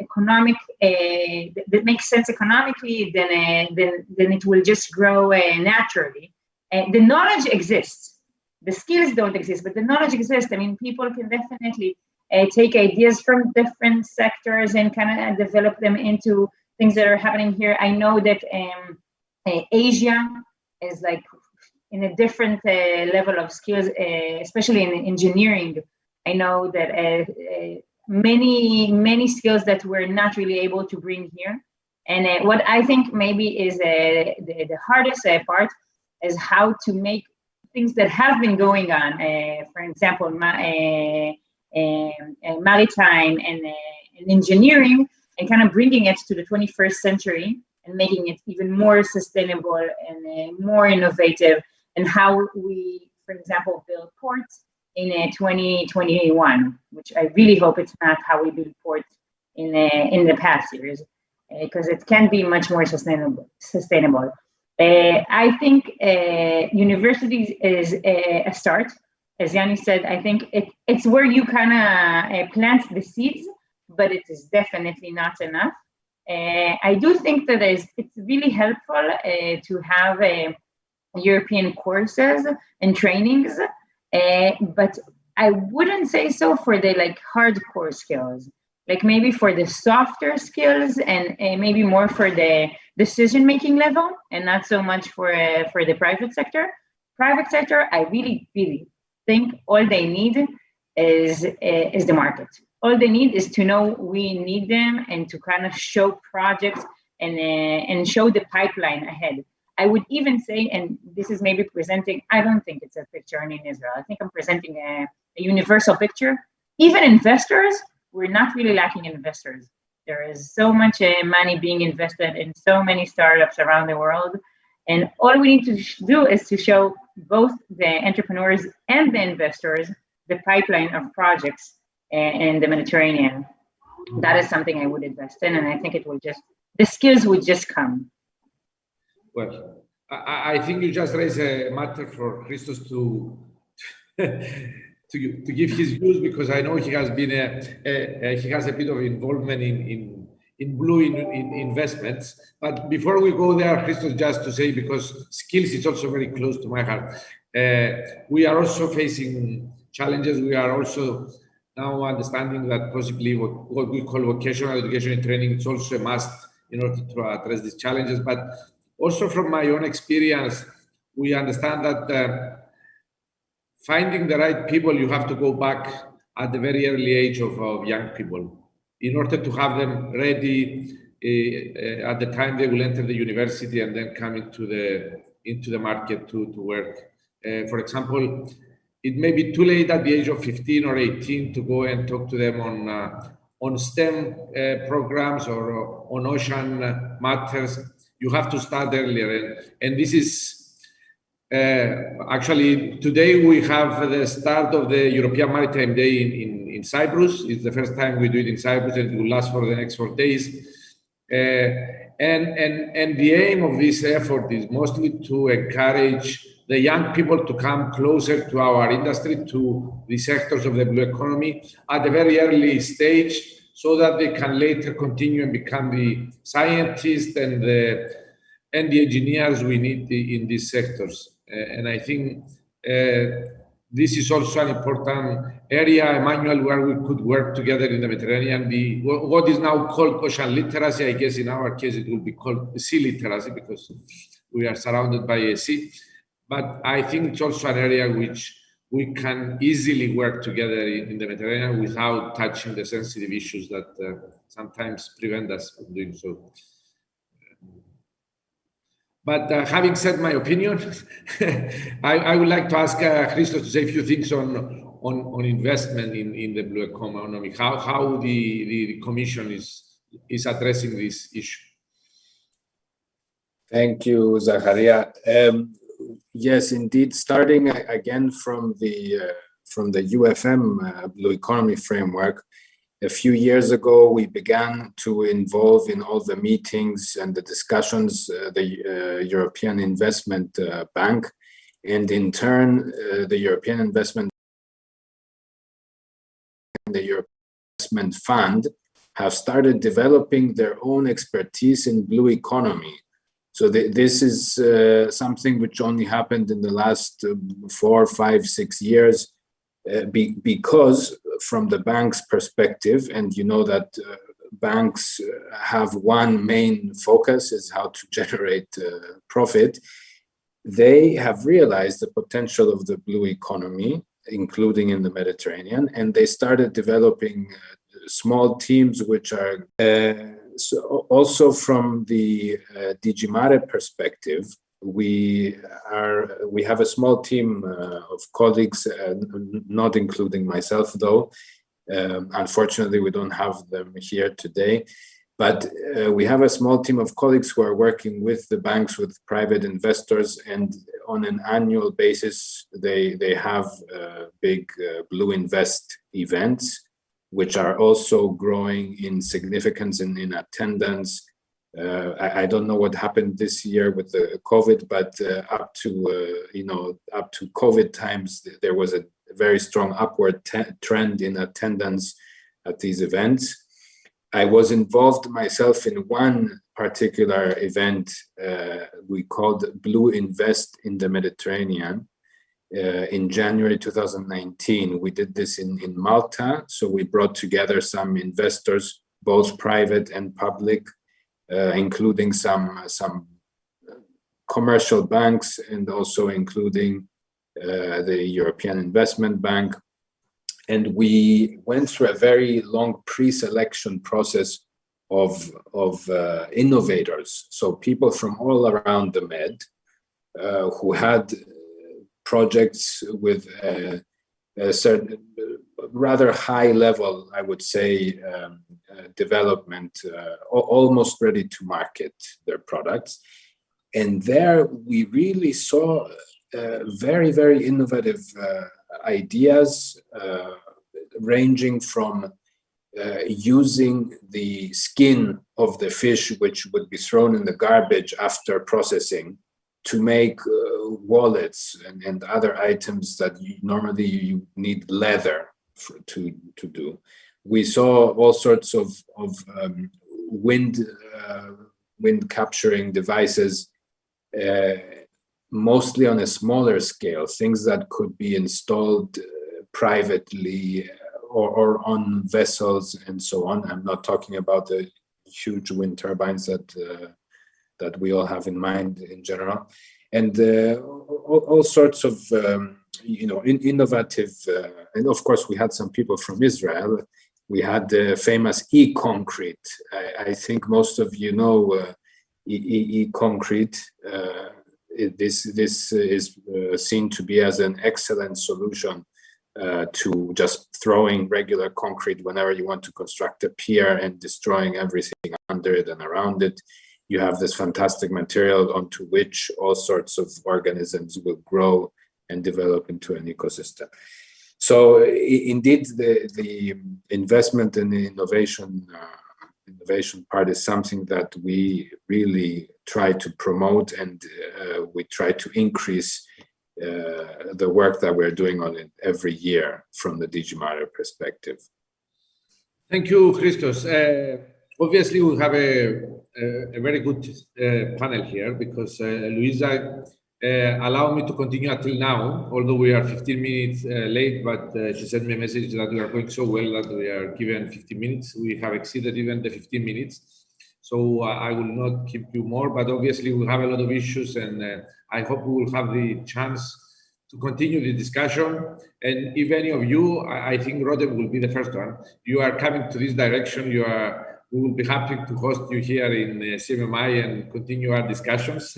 F: economic, that makes sense economically, then it will just grow naturally. The knowledge exists. The skills don't exist, but the knowledge exists. I mean, people can definitely take ideas from different sectors and kind of develop them into things that are happening here. I know that Asia is like in a different level of skills, especially in engineering. I know that many skills that we're not really able to bring here. And what I think maybe is the hardest part is how to make things that have been going on, for example, maritime and engineering, and kind of bringing it to the 21st century and making it even more sustainable and more innovative, and how we, for example, build ports in 2021, which I really hope it's not how we build ports in the past years, because it can be much more sustainable. I think universities is a start. As Ioannis said, I think it's where you kind of plant the seeds, but it is definitely not enough. I do think that it's really helpful to have European courses and trainings, but I wouldn't say so for the hardcore skills. Like maybe for the softer skills and maybe more for the decision-making level, and not so much for the private sector. Private sector, I really, really think all they need is the market. All they need is to know we need them and to kind of show projects and show the pipeline ahead. I would even say, and this is maybe presenting, I don't think it's a picture in Israel. I think I'm presenting a universal picture. Even investors, we're not really lacking investors. There is so much money being invested in so many startups around the world. And all we need to do is to show both the entrepreneurs and the investors the pipeline of projects in the Mediterranean. That is something I would invest in, and I think it will the skills would just come.
B: Well, I think you just raised a matter for Christos to give his views, because I know he has been he has a bit of involvement in blue investments. But before we go there, Christos, just to say, because skills is also very close to my heart. We are also facing challenges. We are also now understanding that possibly what we call vocational education and training is also a must in order to address these challenges. But also from my own experience, we understand that finding the right people, you have to go back at the very early age of young people in order to have them ready at the time they will enter the university and then come into the market to work. For example, it may be too late at the age of 15 or 18 to go and talk to them on STEM programs or on ocean matters. You have to start earlier, and this is actually today we have the start of the European Maritime Day in Cyprus. It's the first time we do it in Cyprus, and it will last for the next 4 days. And the aim of this effort is mostly to encourage the young people to come closer to our industry, to the sectors of the blue economy at a very early stage, so that they can later continue and become the scientists and the engineers we need in these sectors. And I think this is also an important area, Emmanuel, where we could work together in the Mediterranean. What is now called ocean literacy, I guess in our case it will be called sea literacy, because we are surrounded by a sea. But I think it's also an area which we can easily work together in the Mediterranean without touching the sensitive issues that sometimes prevent us from doing so. But having said my opinion, I would like to ask Christos to say a few things on investment in the blue economy, how the Commission is addressing this issue.
C: Thank you, Zacharias. Yes, indeed. Starting again from the UFM Blue Economy Framework, a few years ago we began to involve in all the meetings and the discussions the European Investment Bank, and in turn the European Investment and the European Investment Fund have started developing their own expertise in blue economy. So this is something which only happened in the last 4, 5, 6 years, because from the bank's perspective, and you know that banks have one main focus, is how to generate profit, they have realized the potential of the blue economy, including in the Mediterranean, and they started developing small teams which are so also from the DG Mare perspective, we have a small team of colleagues, not including myself though. Unfortunately, we don't have them here today, but we have a small team of colleagues who are working with the banks, with private investors, and on an annual basis, they have big Blue Invest events, which are also growing in significance and in attendance. I don't know what happened this year with the COVID, but up to COVID times, there was a very strong upward trend in attendance at these events. I was involved myself in one particular event we called Blue Invest in the Mediterranean in January 2019. We did this in Malta. So we brought together some investors, both private and public, including some commercial banks and also including the European Investment Bank. And we went through a very long pre-selection process of innovators. So people from all around the Med who had projects with a certain rather high level, I would say, development, almost ready to market their products. And there we really saw very, very innovative ideas ranging from using the skin of the fish, which would be thrown in the garbage after processing, to make wallets and other items that normally you need leather to do. We saw all sorts of wind capturing devices, mostly on a smaller scale, things that could be installed privately or on vessels and so on. I'm not talking about the huge wind turbines that we all have in mind in general, and all sorts of innovative. And of course, we had some people from Israel. We had the famous e-concrete. I think most of you know e-concrete. This is seen to be as an excellent solution to just throwing regular concrete whenever you want to construct a pier and destroying everything under it and around it. You have this fantastic material onto which all sorts of organisms will grow and develop into an ecosystem. So indeed, the investment in the innovation part is something that we really try to promote, and we try to increase the work that we're doing on it every year from the DG Mare perspective.
B: Thank you, Christos. Obviously, we have a very good panel here because Luisa allowed me to continue until now, although we are 15 minutes late, but she sent me a message that we are going so well that we are given 15 minutes. We have exceeded even the 15 minutes. So I will not keep you more, but obviously we have a lot of issues, and I hope we will have the chance to continue the discussion. And if any of you, I think Rotem will be the first one, you are coming to this direction, we will be happy to host you here in CMMI and continue our discussions.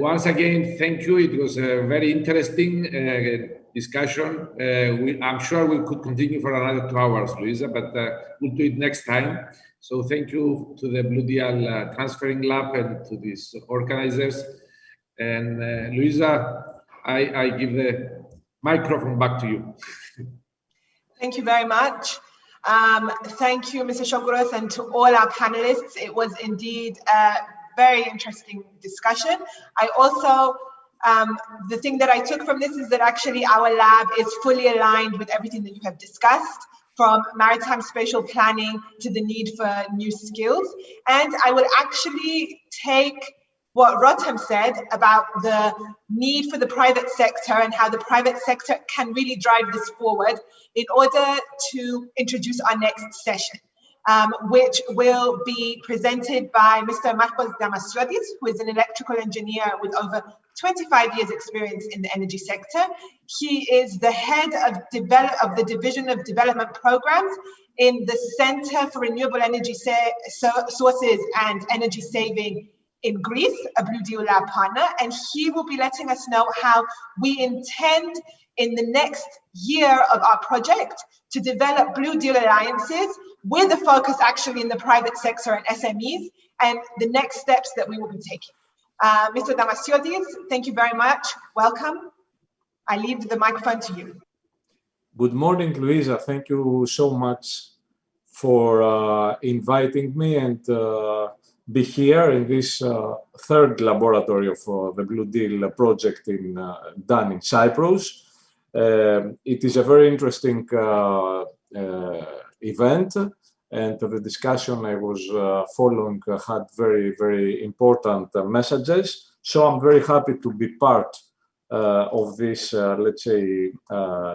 B: Once again, thank you. It was a very interesting discussion. I'm sure we could continue for another 2 hours, Luisa, but we'll do it next time. So thank you to the BDTransferring Transferring Lab and to these organizers. And Luisa, I give the microphone back to you.
A: Thank you very much. Thank you, Mr. Siokouros, and to all our panelists. It was indeed a very interesting discussion. I also, the thing that I took from this is that actually our lab is fully aligned with everything that you have discussed, from maritime spatial planning to the need for new skills. And I will actually take what Rotem said about the need for the private sector and how the private sector can really drive this forward in order to introduce our next session, which will be presented by Mr. Marcos Damastrotis, who is an electrical engineer with over 25 years experience in the energy sector. He is the head of the Division of Development Programs in the Center for Renewable Energy Sources and Energy Saving in Greece, a Blue Deal Lab partner, and he will be letting us know how we intend in the next year of our project to develop Blue Deal alliances with a focus actually in the private sector and SMEs, and the next steps that we will be taking. Mr. Damasiotis, thank you very much. Welcome. I leave the microphone to you.
G: Good morning, Luisa. Thank you so much for inviting me and be here in this third laboratory of the Blue Deal project done in Cyprus. It is a very interesting event, and the discussion I was following had very, very important messages. So I'm very happy to be part of this, let's say,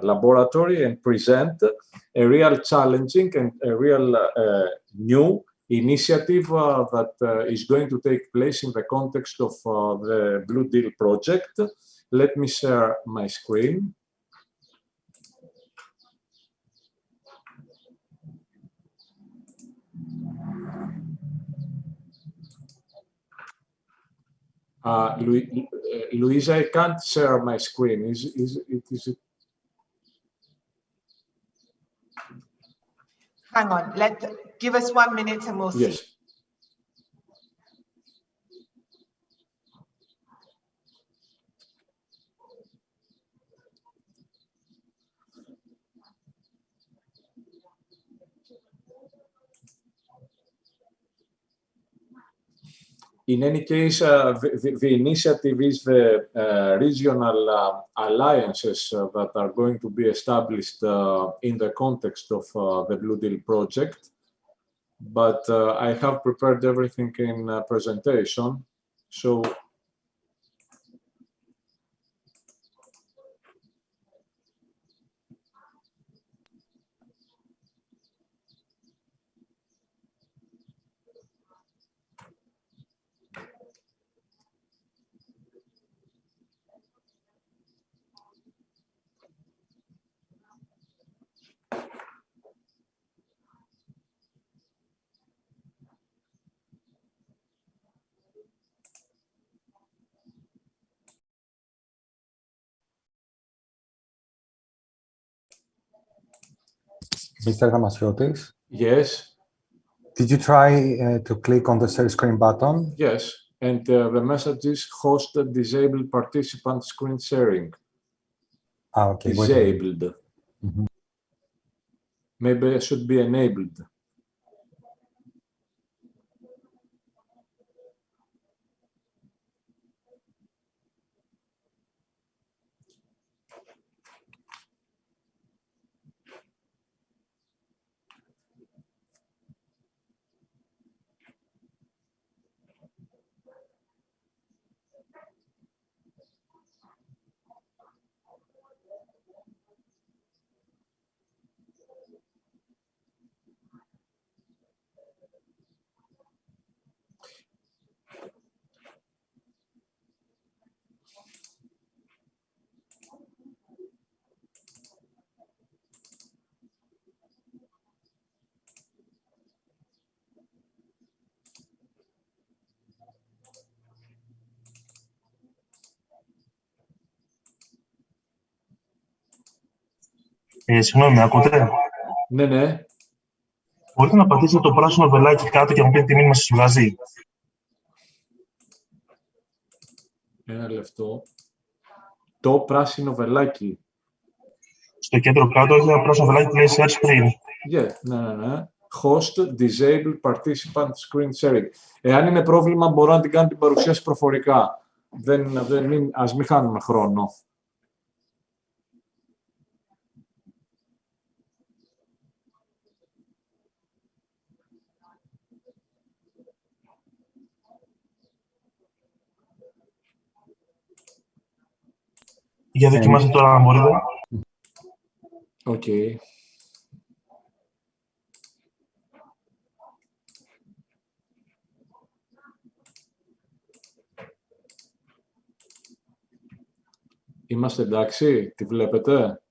G: laboratory and present a real challenging and a real new initiative that is going to take place in the context of the Blue Deal project. Let me share my screen. Luisa, I can't share my screen. Is it?
A: Hang on, give us 1 minute and we'll see.
G: Yes. In any case, the initiative is the regional alliances that are going to be established in the context of the Blue Deal project. But I have prepared everything in presentation. So
H: Mr. Damasiotis?
G: yes.
H: Did you try to click on the share screen button?
G: Yes, and the message is host disabled participant screen sharing.
H: Okay.
G: Disabled. Mm-hmm. Maybe it should be enabled.
I: Συγγνώμη, με ακούτε?
G: Ναι, ναι.
I: Μπορείτε να πατήσετε το πράσινο βελάκι κάτω και να μου πείτε τι μήνυμα σας βγάζει?
G: Ένα λεπτό. Το πράσινο βελάκι.
I: Στο κέντρο κάτω έχει ένα πράσινο βελάκι που λέει Share Screen.
G: Yeah, ναι. Host Disabled Participant Screen Sharing. Εάν είναι πρόβλημα, μπορώ να την κάνω την παρουσίαση προφορικά. Ας μην χάνουμε χρόνο.
I: Για δοκιμάστε τώρα αν μπορείτε.
G: Οκ. Είμαστε εντάξει, τη βλέπετε?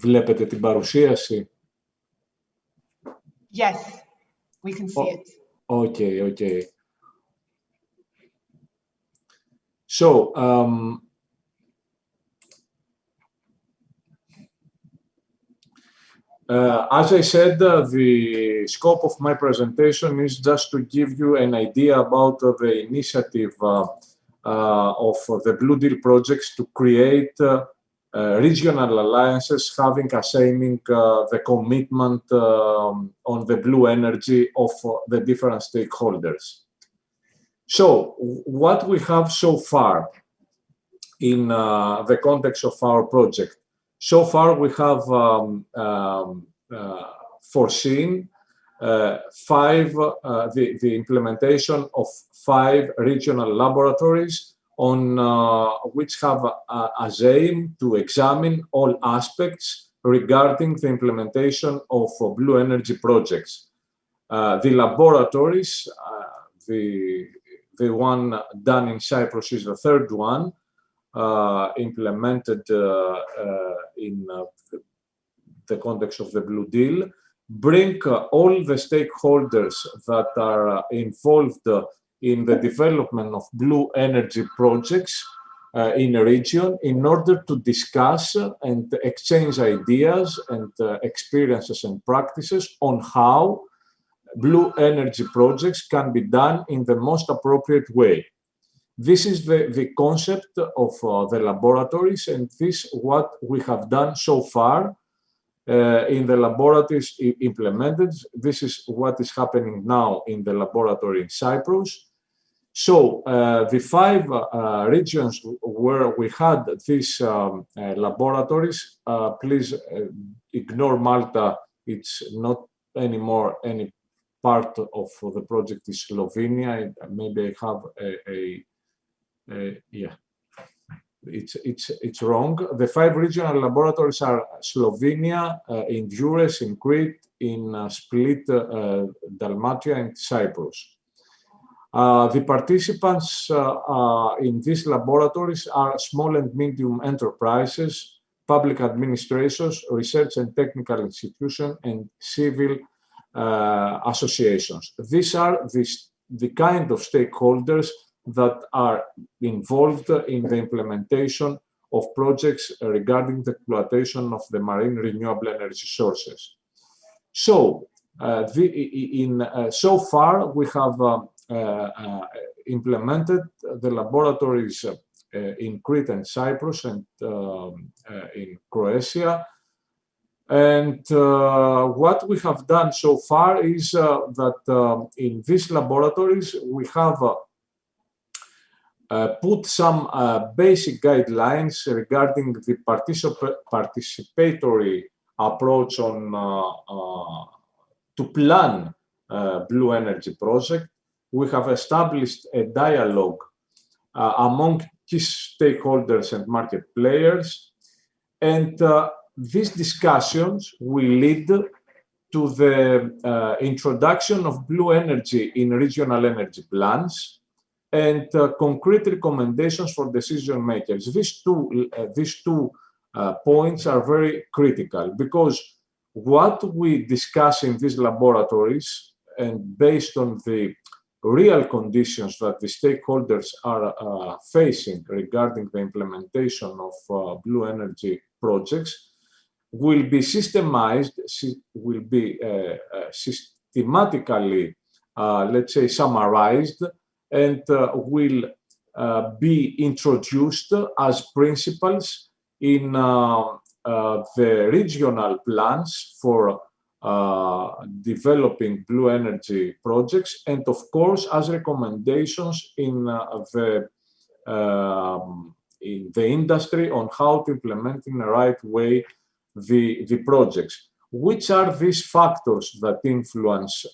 G: Βλέπετε την παρουσίαση?
A: Yes, we can see it.
G: Okay. So, as I said, the scope of my presentation is just to give you an idea about the initiative of the Blue Deal projects to create regional alliances having as aiming the commitment on the blue energy of the different stakeholders. So, what we have so far in the context of our project. So far, we have foreseen the implementation of 5 regional laboratories on which have as aim to examine all aspects regarding the implementation of blue energy projects. The laboratories, the one done in Cyprus is the third one, implemented in the context of the Blue Deal, bring all the stakeholders that are involved in the development of blue energy projects in a region in order to discuss and exchange ideas and experiences and practices on how blue energy projects can be done in the most appropriate way. This is the concept of the laboratories, and this is what we have done so far in the laboratories implemented. This is what is happening now in the laboratory in Cyprus. So the 5 regions where we had these laboratories, please ignore Malta, it's not anymore any part of the project is Slovenia. Maybe I have yeah, it's wrong. The 5 regional laboratories are Slovenia, in Dures, in Crete, in Split, Dalmatia, and Cyprus. The participants in these laboratories are small and medium enterprises, public administrations, research and technical institutions, and civil associations. These are the kind of stakeholders that are involved in the implementation of projects regarding the exploitation of the marine renewable energy sources. So, so far we have implemented the laboratories in Crete and Cyprus and in Croatia. And what we have done so far is that in these laboratories we have put some basic guidelines regarding the participatory approach on to plan blue energy project. We have established a dialogue among key stakeholders and market players, and these discussions will lead to the introduction of blue energy in regional energy plans and concrete recommendations for decision makers. These two points are very critical, because what we discuss in these laboratories, and based on the real conditions that the stakeholders are facing regarding the implementation of blue energy projects, will be systemized, will be systematically, let's say, summarized, and will be introduced as principles in the regional plans for developing blue energy projects, and of course as recommendations in the industry on how to implement in the right way the projects. Which are these factors that influence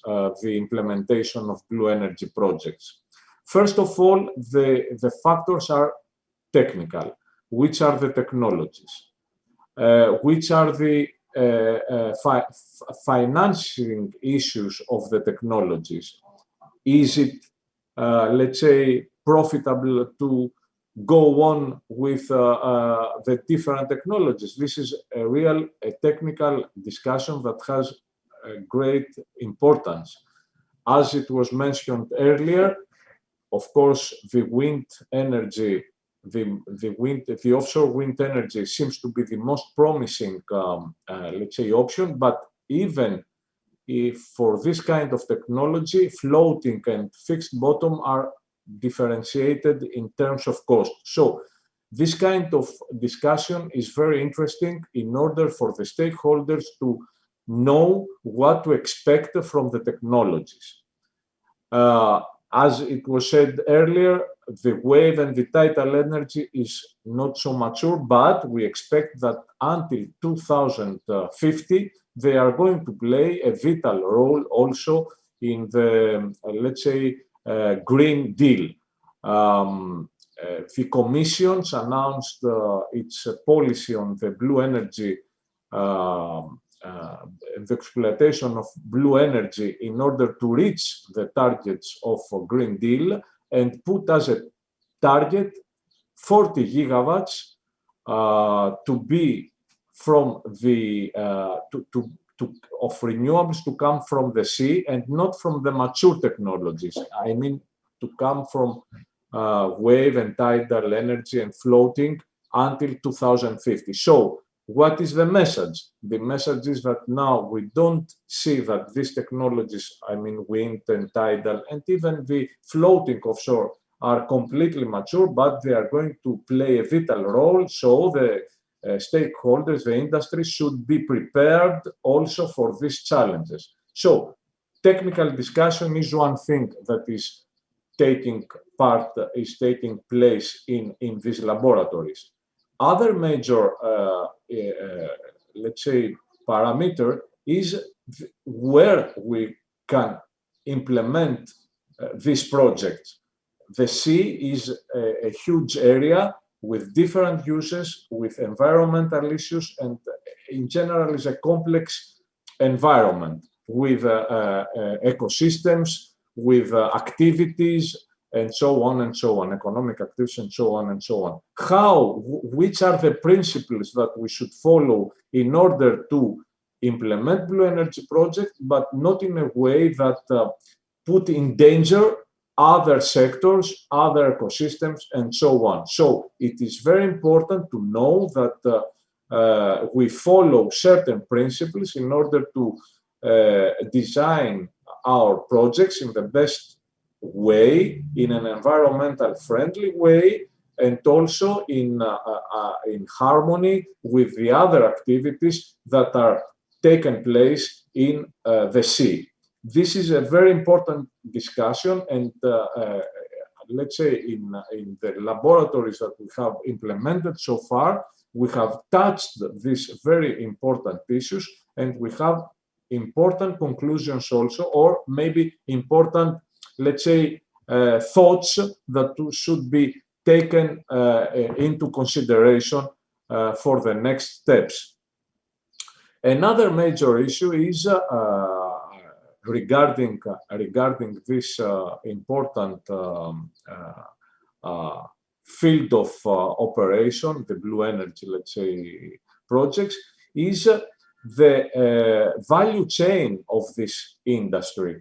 G: the implementation of blue energy projects? First of all, the factors are technical. Which are the technologies? Which are the financing issues of the technologies? Is it, let's say, profitable to go on with the different technologies. This is a technical discussion that has great importance. As it was mentioned earlier, of course, the wind energy, the offshore wind energy seems to be the most promising, let's say, option. But even if for this kind of technology, floating and fixed bottom are differentiated in terms of cost. So this kind of discussion is very interesting in order for the stakeholders to know what to expect from the technologies. As it was said earlier, the wave and the tidal energy is not so mature, but we expect that until 2050, they are going to play a vital role also in the, let's say, Green Deal. The Commission announced its policy on the blue energy, the exploitation of blue energy in order to reach the targets of Green Deal, and put as a target 40 gigawatts to be from the of renewables to come from the sea and not from the mature technologies. I mean, to come from wave and tidal energy and floating until 2050. So what is the message? The message is that now we don't see that these technologies, I mean, wind and tidal and even the floating offshore are completely mature, but they are going to play a vital role. So the stakeholders, the industry should be prepared also for these challenges. So technical discussion is one thing that is taking place in these laboratories. Other major, let's say, parameter is where we can implement these projects. The sea is a huge area with different uses, with environmental issues, and in general is a complex environment with ecosystems, with activities, and so on and so on, economic activities and so on and so on. Which are the principles that we should follow in order to implement blue energy projects, but not in a way that put in danger other sectors, other ecosystems, and so on. So it is very important to know that we follow certain principles in order to design our projects in the best way, in an environmental friendly way, and also in harmony with the other activities that are taking place in the sea. This is a very important discussion, and let's say in the laboratories that we have implemented so far, we have touched these very important issues, and we have important conclusions also, or maybe important, let's say, thoughts that should be taken into consideration for the next steps. Another major issue is regarding this important field of operation, the blue energy, let's say, projects, is the value chain of this industry.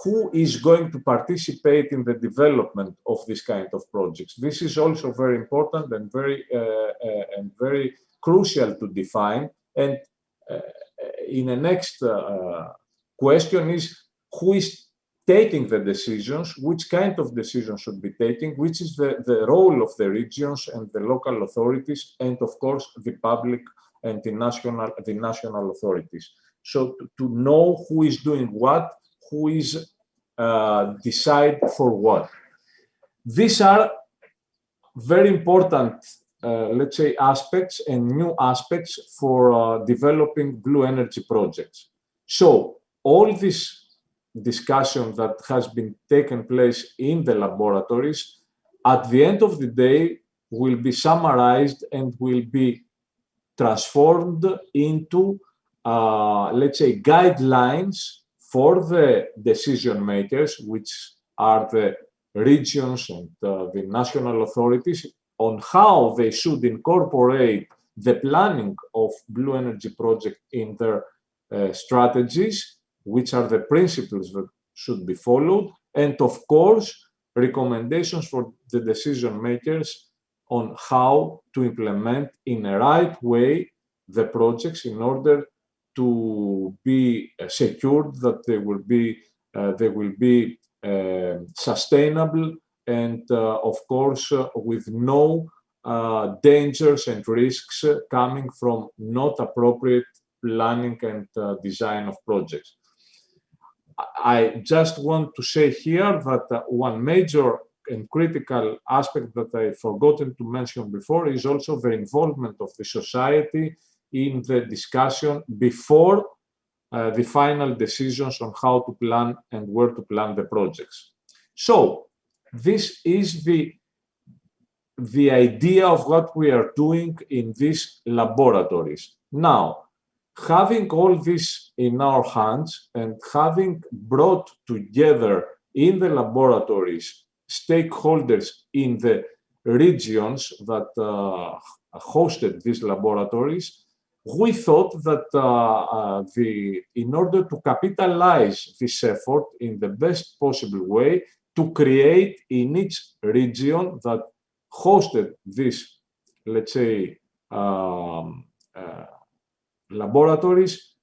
G: Who is going to participate in the development of this kind of projects? This is also very important and very crucial to define. And in the next question is who is taking the decisions, which kind of decisions should be taken, which is the role of the regions and the local authorities, and of course the public and the national authorities. So to know who is doing what, who is decide for what. These are very important, let's say, aspects and new aspects for developing blue energy projects. So all this discussion that has been taken place in the laboratories, at the end of the day, will be summarized and will be transformed into, let's say, guidelines for the decision makers, which are the regions and the national authorities on how they should incorporate the planning of blue energy project in their strategies, which are the principles that should be followed, and of course, recommendations for the decision makers on how to implement in a right way the projects in order to be secured that they will be sustainable and of course with no dangers and risks coming from not appropriate planning and design of projects. I just want to say here that one major and critical aspect that I forgotten to mention before is also the involvement of the society in the discussion before the final decisions on how to plan and where to plan the projects. So this is the idea of what we are doing in these laboratories. Now, having all this in our hands and having brought together in the laboratories stakeholders in the regions that hosted these laboratories, we thought that in order to capitalize this effort in the best possible way, to create in each region that hosted this, let's say, laboratories,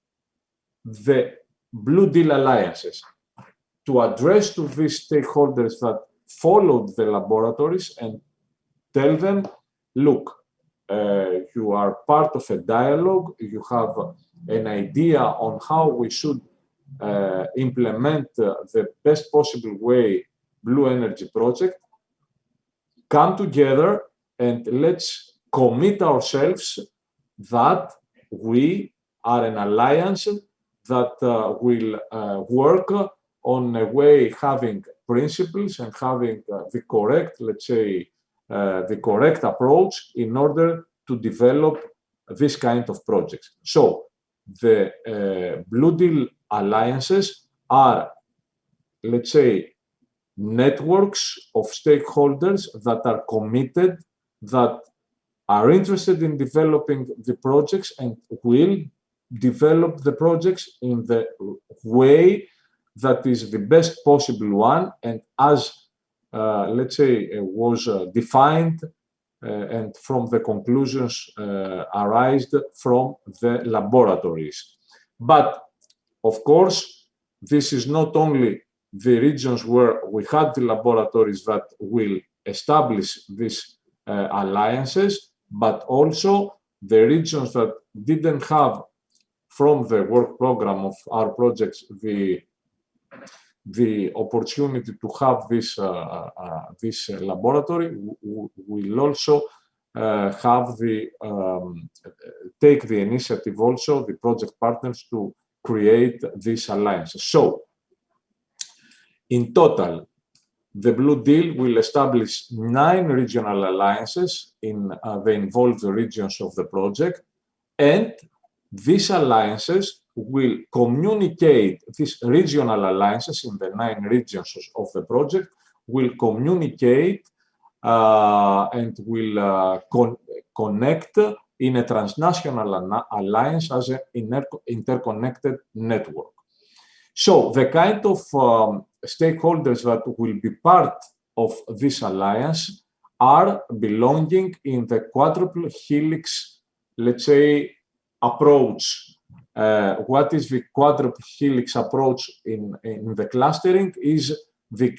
G: the Blue Deal alliances, to address to these stakeholders that followed the laboratories and tell them, look, you are part of a dialogue, you have an idea on how we should implement the best possible way blue energy project. Come together and let's commit ourselves that we are an alliance that will work on a way having principles and having the correct, let's say, the correct approach in order to develop this kind of projects. So the Blue Deal alliances are, let's say, networks of stakeholders that are committed, that are interested in developing the projects and will develop the projects in the way that is the best possible one and as, let's say, was defined and from the conclusions arised from the laboratories. But, of course, this is not only the regions where we had the laboratories that will establish these alliances, but also the regions that didn't have from the work program of our projects the opportunity to have this laboratory will also have take the initiative also, the project partners, to create these alliances. So, in total, the Blue Deal will establish 9 regional alliances in the involved regions of the project, and these alliances will communicate, these regional alliances in the 9 regions of the project will communicate and will connect in a transnational alliance as an interconnected network. So the kind of stakeholders that will be part of this alliance are belonging in the quadruple helix, let's say, approach. What is the quadruple helix approach in the clustering is the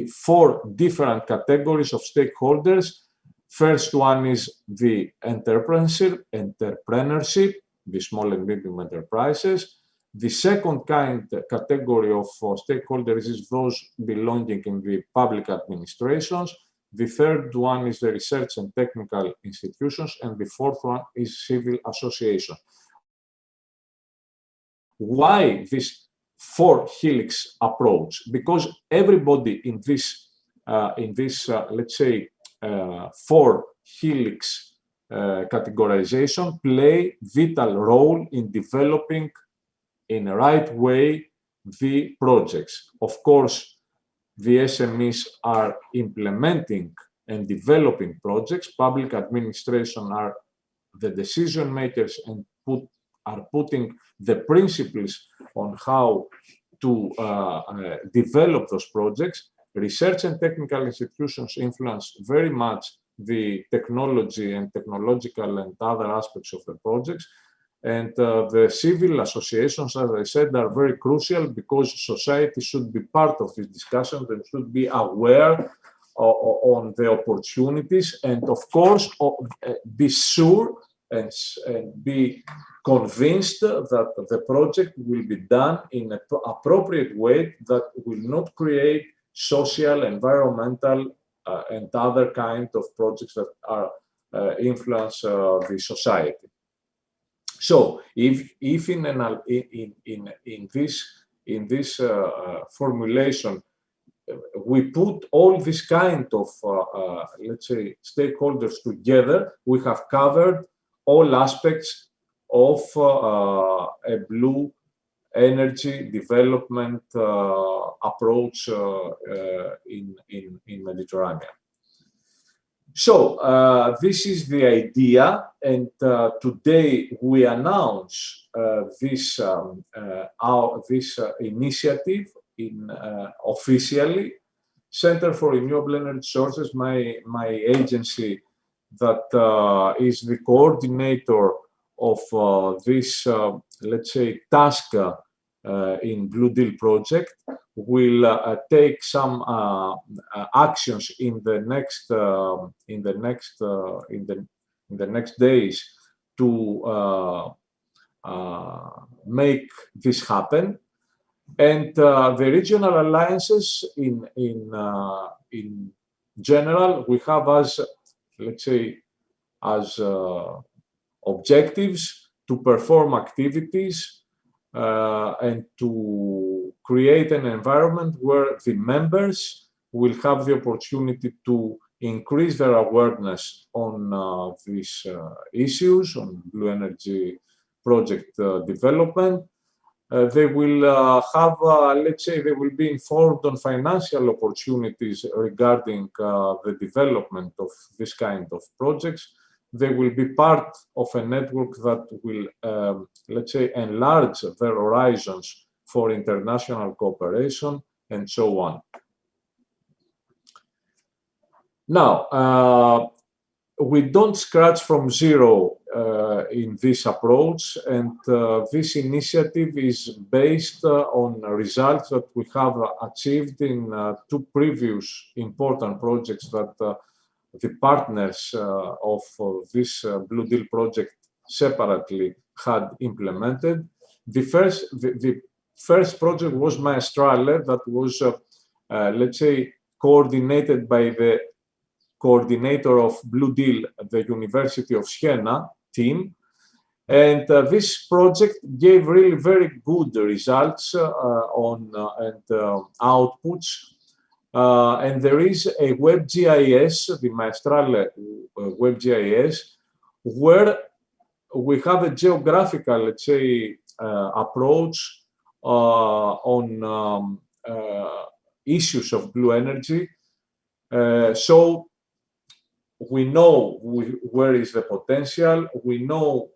G: 4 different categories of stakeholders. First one is the entrepreneurship, the small and medium enterprises. The second category of stakeholders is those belonging in the public administrations. The third one is the research and technical institutions, and the fourth one is civil associations. Why this 4 helix approach? Because everybody in this, let's say, 4 helix categorization play vital role in developing in a right way the projects. Of course, the SMEs are implementing and developing projects. Public administration are the decision makers and are putting the principles on how to develop those projects. Research and technical institutions influence very much the technology and technological and other aspects of the projects. And the civil associations, as I said, are very crucial because society should be part of this discussion and should be aware on the opportunities and, of course, be sure and be convinced that the project will be done in an appropriate way that will not create social, environmental, and other kind of projects that are influence the society. So, if in this formulation we put all this kind of let's say stakeholders together, we have covered all aspects of a blue energy development approach in Mediterranean. So this is the idea, and today we announce this initiative officially. Center for Renewable Energy Sources, my agency that is the coordinator of this, let's say, task in Blue Deal project, will take some actions in the next days to make this happen. And the regional alliances in general, we have as, let's say, as objectives to perform activities and to create an environment where the members will have the opportunity to increase their awareness on these issues, on blue energy project development. They will have, let's say, they will be informed on financial opportunities regarding the development of this kind of projects. They will be part of a network that will, let's say, enlarge their horizons for international cooperation and so on. Now, we don't scratch from zero in this approach, and this initiative is based on results that we have achieved in two previous important projects that the partners of this Blue Deal project separately had implemented. The first project was Maestrale, that was, let's say, coordinated by the coordinator of Blue Deal at the University of Siena team. And this project gave really very good results and outputs. And there is a WebGIS, the Maestrale WebGIS, where we have a geographical, let's say, approach on issues of blue energy. So we know where is the potential, we know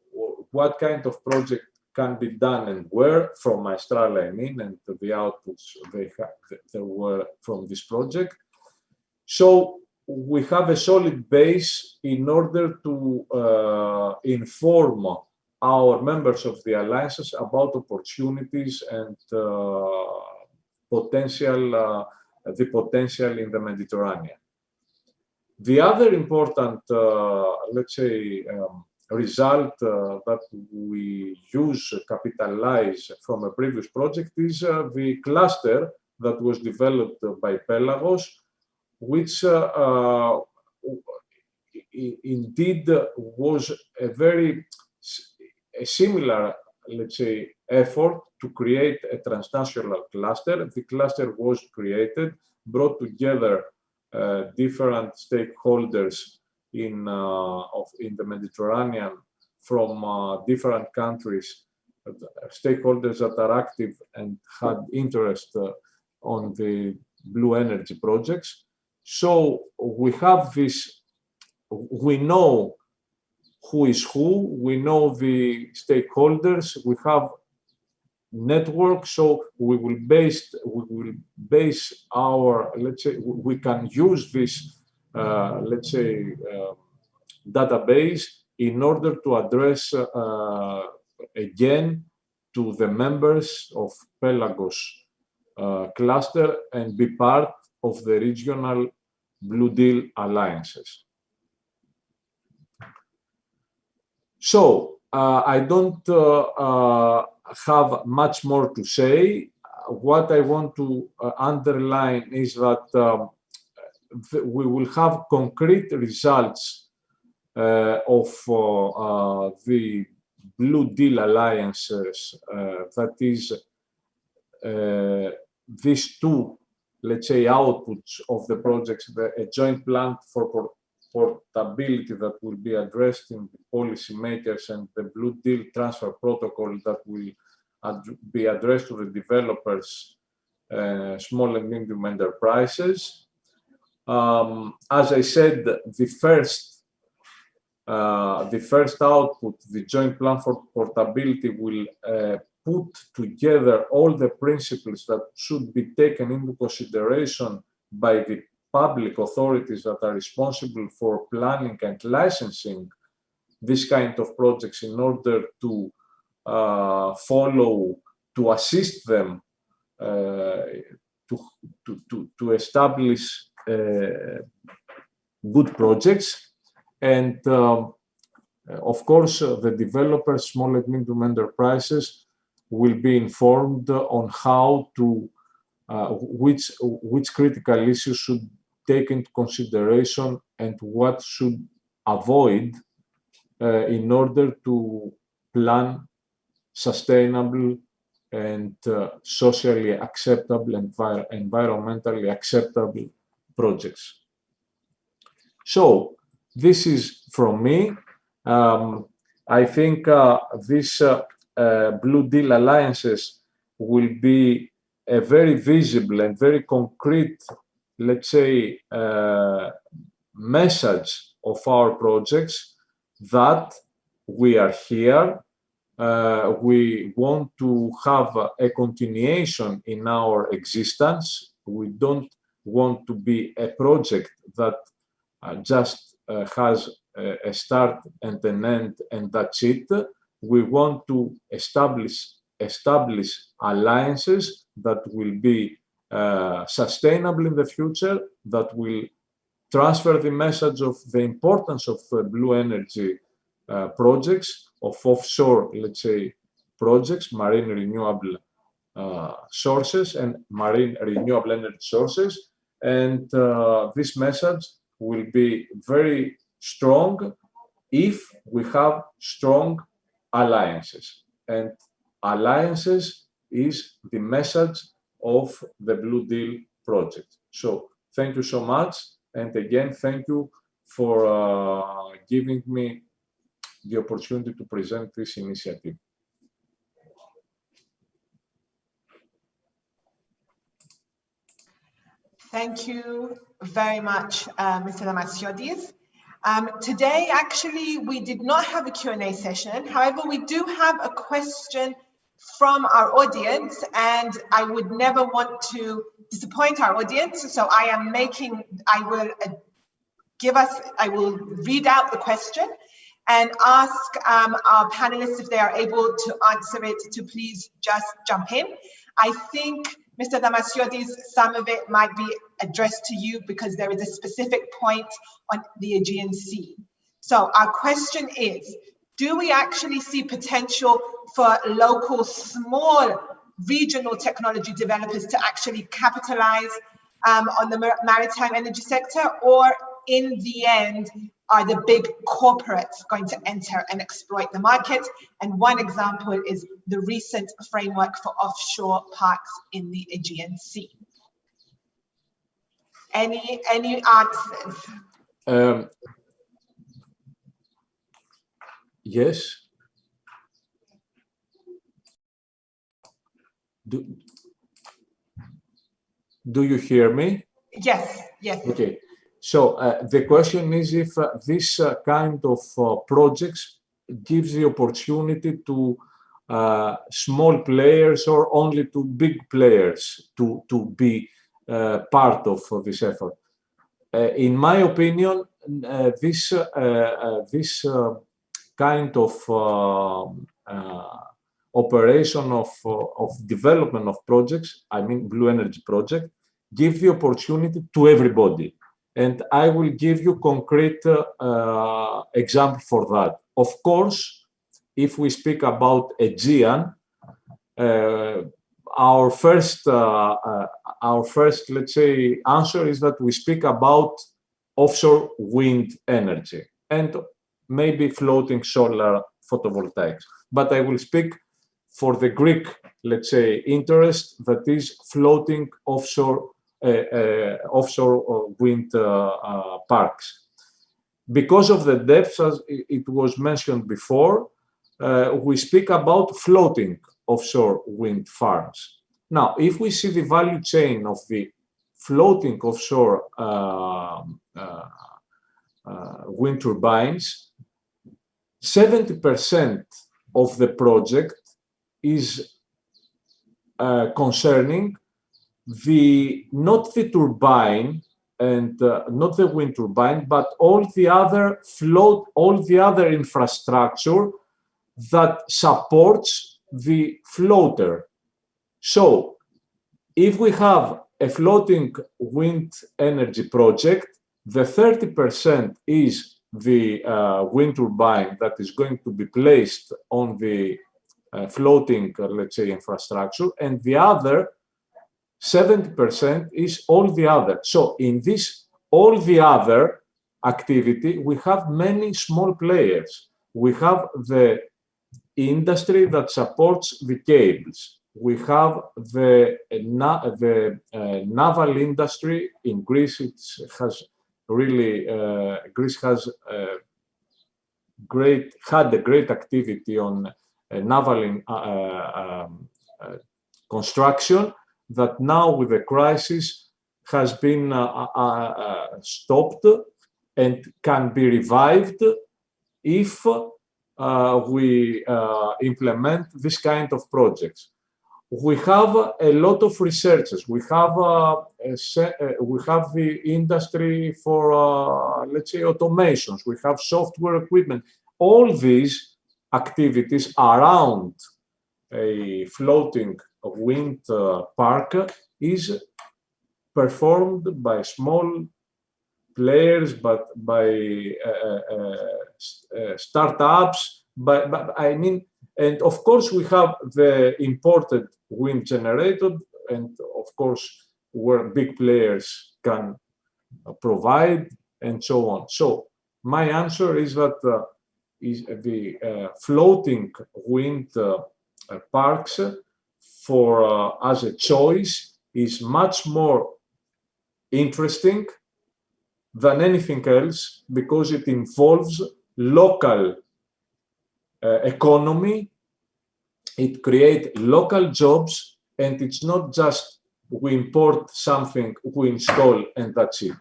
G: what kind of project can be done and where, from Maestrale, I mean, and the outputs they were from this project. So we have a solid base in order to inform our members of the alliances about opportunities and potential, the potential in the Mediterranean. The other important, let's say, result that we capitalize from a previous project is the cluster that was developed by Pelagos, which indeed was a similar, let's say, effort to create a transnational cluster. The cluster was created, brought together different stakeholders in the Mediterranean from different countries, stakeholders that are active and had interest on the blue energy projects. So we have this, we know who is who, we know the stakeholders, we have network, so we will base our, let's say, we can use this, let's say, database in order to address again to the members of Pelagos cluster and be part of the regional Blue Deal alliances. So I don't have much more to say. What I want to underline is that we will have concrete results of the Blue Deal alliances, that is, these two, let's say, outputs of the projects, a joint plan for portability that will be addressed in the policymakers and the Blue Deal transfer protocol that will be addressed to the developers, small and medium enterprises. As I said, the first output, the joint plan for portability, will put together all the principles that should be taken into consideration by the public authorities that are responsible for planning and licensing this kind of projects in order to follow, to assist them to establish good projects. And of course, the developers, small and medium enterprises, will be informed on how to, which critical issues should take into consideration and what should avoid in order to plan sustainable and socially acceptable and environmentally acceptable projects. So this is from me. I think these Blue Deal alliances will be a very visible and very concrete, let's say, message of our projects that we are here. We want to have a continuation in our existence. We don't want to be a project that just has a start and an end and that's it. We want to establish alliances that will be sustainable in the future, that will transfer the message of the importance of blue energy projects, of offshore, let's say, projects, marine renewable sources and marine renewable energy sources. And this message will be very strong if we have strong alliances. And alliances is the message of the Blue Deal project. So thank you so much. And again, thank you for giving me the opportunity to present this initiative.
A: Thank you very much, Mr. Damasiotis. Today, actually, we did not have a Q&A session. However, we do have a question from our audience, and I would never want to disappoint our audience. So I will read out the question and ask our panelists if they are able to answer it to please just jump in. I think, Mr. Damasiotis, some of it might be addressed to you because there is a specific point on the Aegean Sea. So our question is, do we actually see potential for local, small, regional technology developers to actually capitalize on the maritime energy sector, or in the end, are the big corporates going to enter and exploit the market? And one example is the recent framework for offshore parks in the Aegean Sea. Any answers?
G: Yes. Do you hear me?
A: Yes, yes.
G: Okay. So the question is if this kind of projects gives the opportunity to small players or only to big players to be part of this effort. In my opinion, this kind of operation of development of projects, I mean blue energy project, give the opportunity to everybody. And I will give you concrete example for that. Of course, if we speak about Aegean, our first, let's say, answer is that we speak about offshore wind energy and maybe floating solar photovoltaics. But I will speak for the Greek, let's say, interest that is floating offshore wind parks. Because of the depths, as it was mentioned before, we speak about floating offshore wind farms. Now, if we see the value chain of the floating offshore wind turbines, 70% of the project is concerning not the turbine and not the wind turbine, but all the other infrastructure that supports the floater. So, if we have a floating wind energy project, the 30% is the wind turbine that is going to be placed on the floating, let's say, infrastructure, and the other 70% is all the other. So in this all the other activity, we have many small players. We have the industry that supports the cables. We have the naval industry in Greece. It has really Greece has had a great activity on naval construction that now with the crisis has been stopped and can be revived if we implement this kind of projects. We have a lot of researchers. We have the industry for, let's say, automations. We have software equipment. All these activities around a floating wind park is performed by small players, but by startups. But I mean, and of course we have the imported wind generated, and of course where big players can provide, and so on. So my answer is that the floating wind parks for as a choice is much more interesting than anything else because it involves local economy, it creates local jobs, and it's not just we import something, we install, and that's it.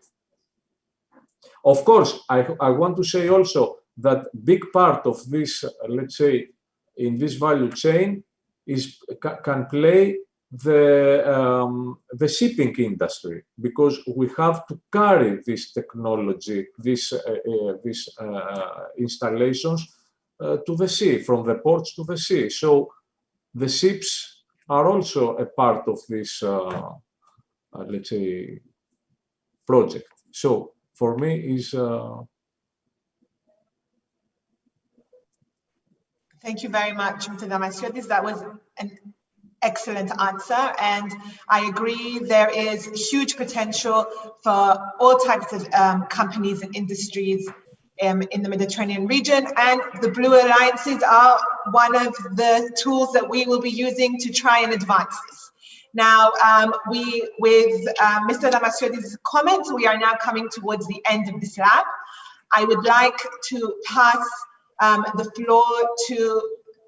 G: Of course, I want to say also that big part of this, let's say, in this value chain can play the shipping industry, because we have to carry this technology, these installations to the sea, from the ports to the sea. So the ships are also a part of this, let's say, project. So for me is...
A: Thank you very much, Mr. Damasiotis. That was an excellent answer, and I agree there is huge potential for all types of companies and industries in the Mediterranean region, and the Blue Alliances are one of the tools that we will be using to try and advance this. Now, with Mr. Damasiotis' comments, we are now coming towards the end of this lab. I would like to pass the floor to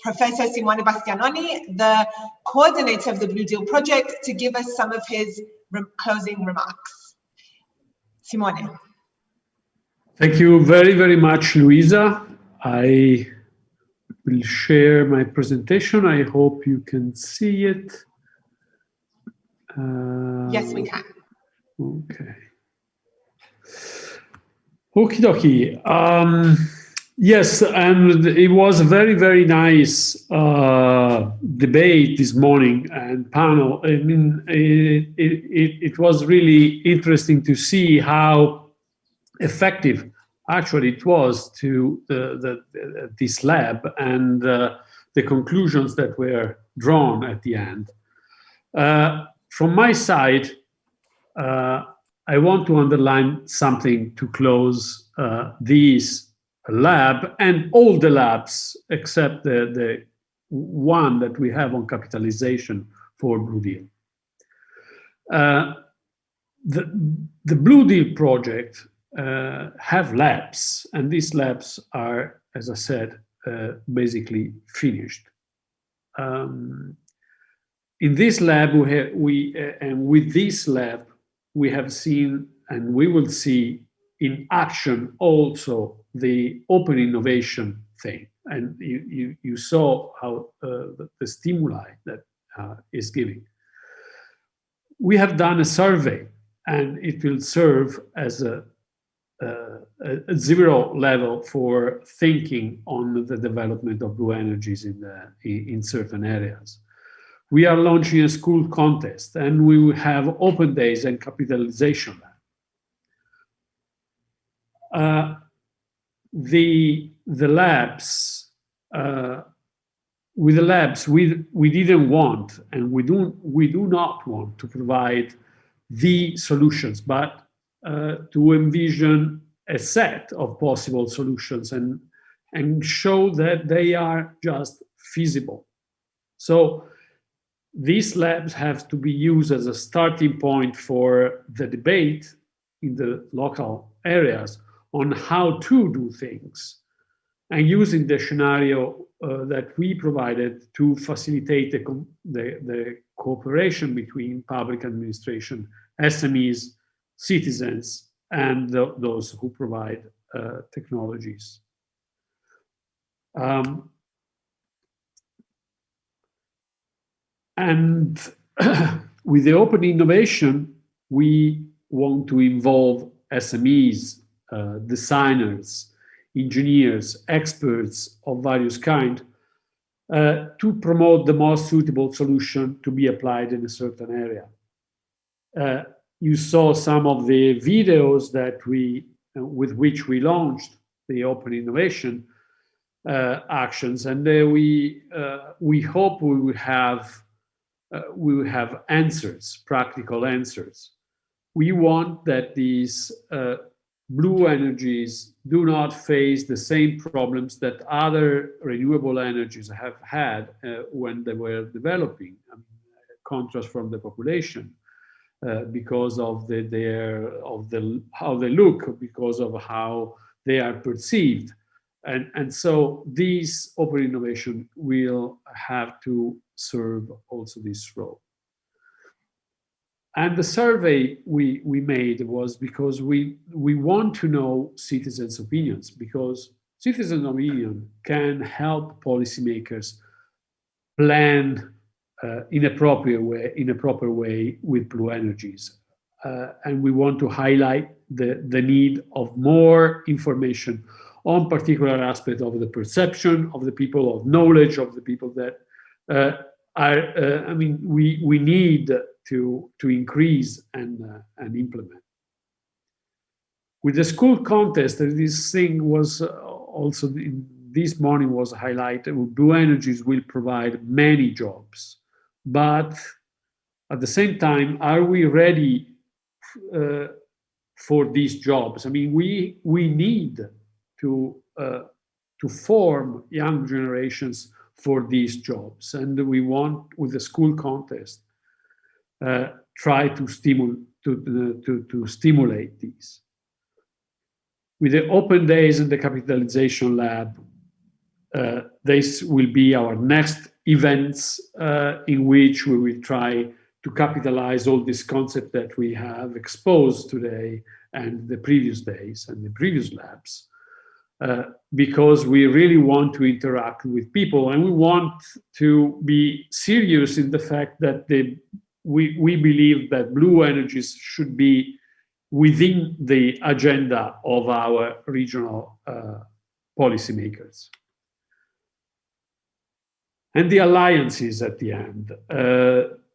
A: Professor Simone Bastianoni, the coordinator of the Blue Deal project, to give us some of his closing remarks. Simone.
J: Thank you very, very much, Luisa. I will share my presentation. I hope you can see it.
A: Yes, we can.
J: Okay. Okie dokie. Yes, and it was a very, very nice debate this morning and panel. I mean, it was really interesting to see how effective actually it was to this lab and the conclusions that were drawn at the end. From my side, I want to underline something to close this lab and all the labs except the one that we have on capitalization for Blue Deal. The Blue Deal project have labs, and these labs are, as I said, basically finished. In this lab, with this lab, we have seen and we will see in action also the open innovation thing. And you saw how the stimuli that is giving. We have done a survey, and it will serve as a zero level for thinking on the development of blue energies in certain areas. We are launching a school contest, and we will have open days and capitalization lab. The labs, with the labs, we didn't want, and we do not want to provide the solutions, but to envision a set of possible solutions and show that they are just feasible. So these labs have to be used as a starting point for the debate in the local areas on how to do things, and using the scenario that we provided to facilitate the cooperation between public administration, SMEs, citizens, and those who provide technologies. And with the open innovation, we want to involve SMEs, designers, engineers, experts of various kinds to promote the most suitable solution to be applied in a certain area. You saw some of the videos that with which we launched the open innovation actions, and we hope we will have answers, practical answers. We want that these blue energies do not face the same problems that other renewable energies have had when they were developing. I mean, contrast from the population because of how they look, because of how they are perceived, and so these open innovation will have to serve also this role. And the survey we made was because we want to know citizens' opinions, because citizens' opinion can help policymakers plan in a proper way with blue energies. And we want to highlight the need of more information on particular aspects of the perception of the people, of knowledge of the people that we need to increase and implement. With the school contest, this thing was also this morning was highlighted. Blue energies will provide many jobs, but at the same time, are we ready for these jobs? I mean, we need to form young generations for these jobs, and we want, with the school contest, try to stimulate these. With the open days and the capitalization lab, This will be our next events in which we will try to capitalize all this concept that we have exposed today and the previous days and the previous labs, because we really want to interact with people, and we want to be serious in the fact that we believe that blue energies should be within the agenda of our regional policymakers. And the alliances at the end,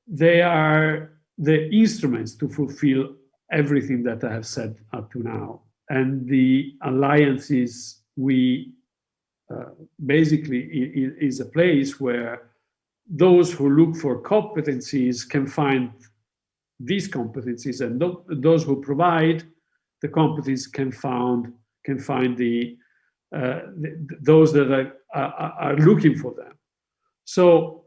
J: they are the instruments to fulfill everything that I have said up to now. And the alliances, we basically is a place where those who look for competencies can find these competencies, and those who provide the competencies can find those that are looking for them. So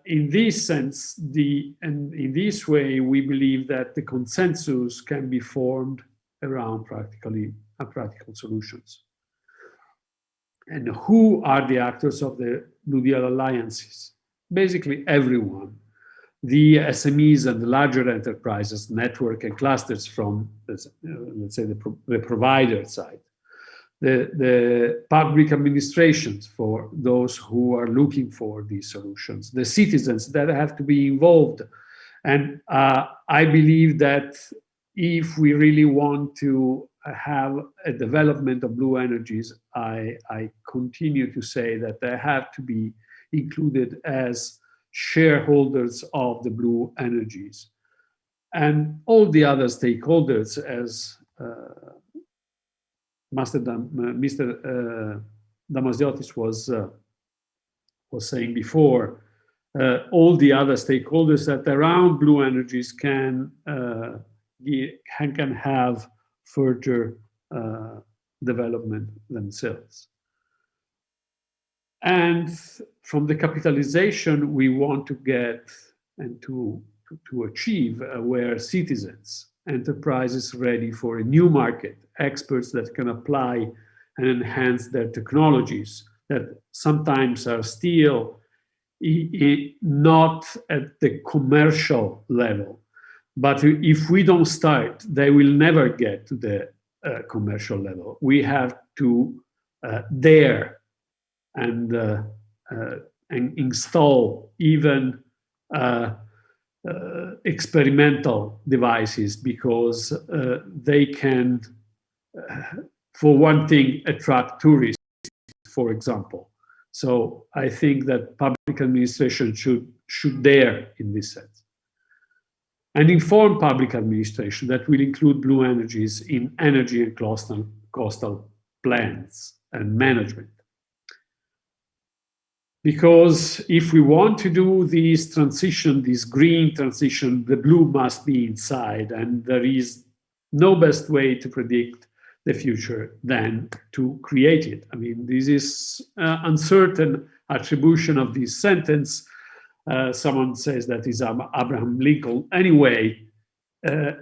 J: in this sense, and in this way, we believe that the consensus can be formed around practical solutions. And who are the actors of the Blue Deal alliances? Basically everyone. The SMEs and the larger enterprises, network and clusters from, let's say, the provider side. The public administrations for those who are looking for these solutions, the citizens that have to be involved. And I believe that if we really want to have a development of blue energies, I continue to say that they have to be included as shareholders of the blue energies. And all the other stakeholders, as Mr. Damasiotis was saying before, all the other stakeholders that around blue energies can have further development themselves. And from the capitalization we want to get and to achieve where citizens, enterprises ready for a new market, experts that can apply and enhance their technologies that sometimes are still not at the commercial level. But if we don't start, they will never get to the commercial level. We have to dare and install even experimental devices, because they can, for one thing, attract tourists, for example. So I think that public administration should dare in this sense. And inform public administration that will include blue energies in energy and coastal plans and management. Because if we want to do this transition, this green transition, the blue must be inside, and there is no best way to predict the future than to create it. I mean, this is uncertain attribution of this sentence. Someone says that is Abraham Lincoln. Anyway,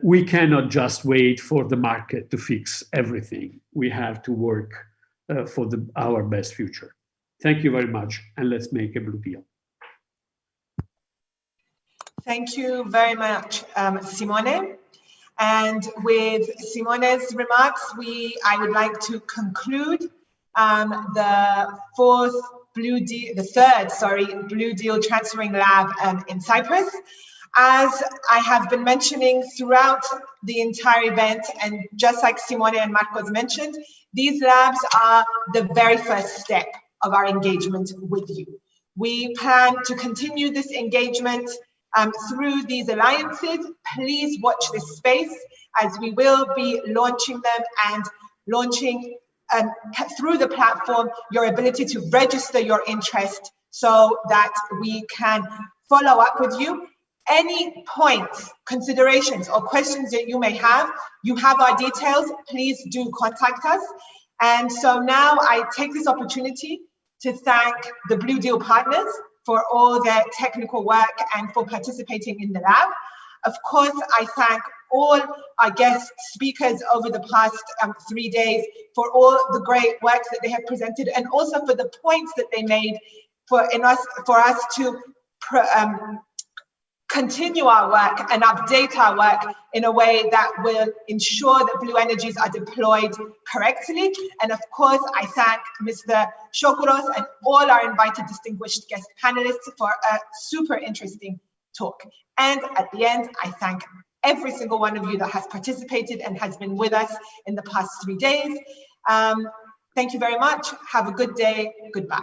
J: we cannot just wait for the market to fix everything. We have to work for our best future. Thank you very much, and let's make a blue deal.
A: Thank you very much, Simone. And with Simone's remarks, I would like to conclude the third Blue Deal Transferring Lab in Cyprus. As I have been mentioning throughout the entire event, and just like Simone and Marcos mentioned, these labs are the very first step of our engagement with you. We plan to continue this engagement through these alliances. Please watch this space, as we will be launching them and launching through the platform your ability to register your interest so that we can follow up with you. Any points, considerations, or questions that you may have, you have our details. Please do contact us. And so now I take this opportunity to thank the Blue Deal partners for all their technical work and for participating in the lab. Of course, I thank all our guest speakers over the past 3 days for all the great works that they have presented, and also for the points that they made for us to continue our work and update our work in a way that will ensure that blue energies are deployed correctly. And of course, I thank Mr. Siokouros and all our invited distinguished guest panelists for a super interesting talk. And at the end, I thank every single one of you that has participated and has been with us in the past 3 days. Thank you very much. Have a good day. Goodbye.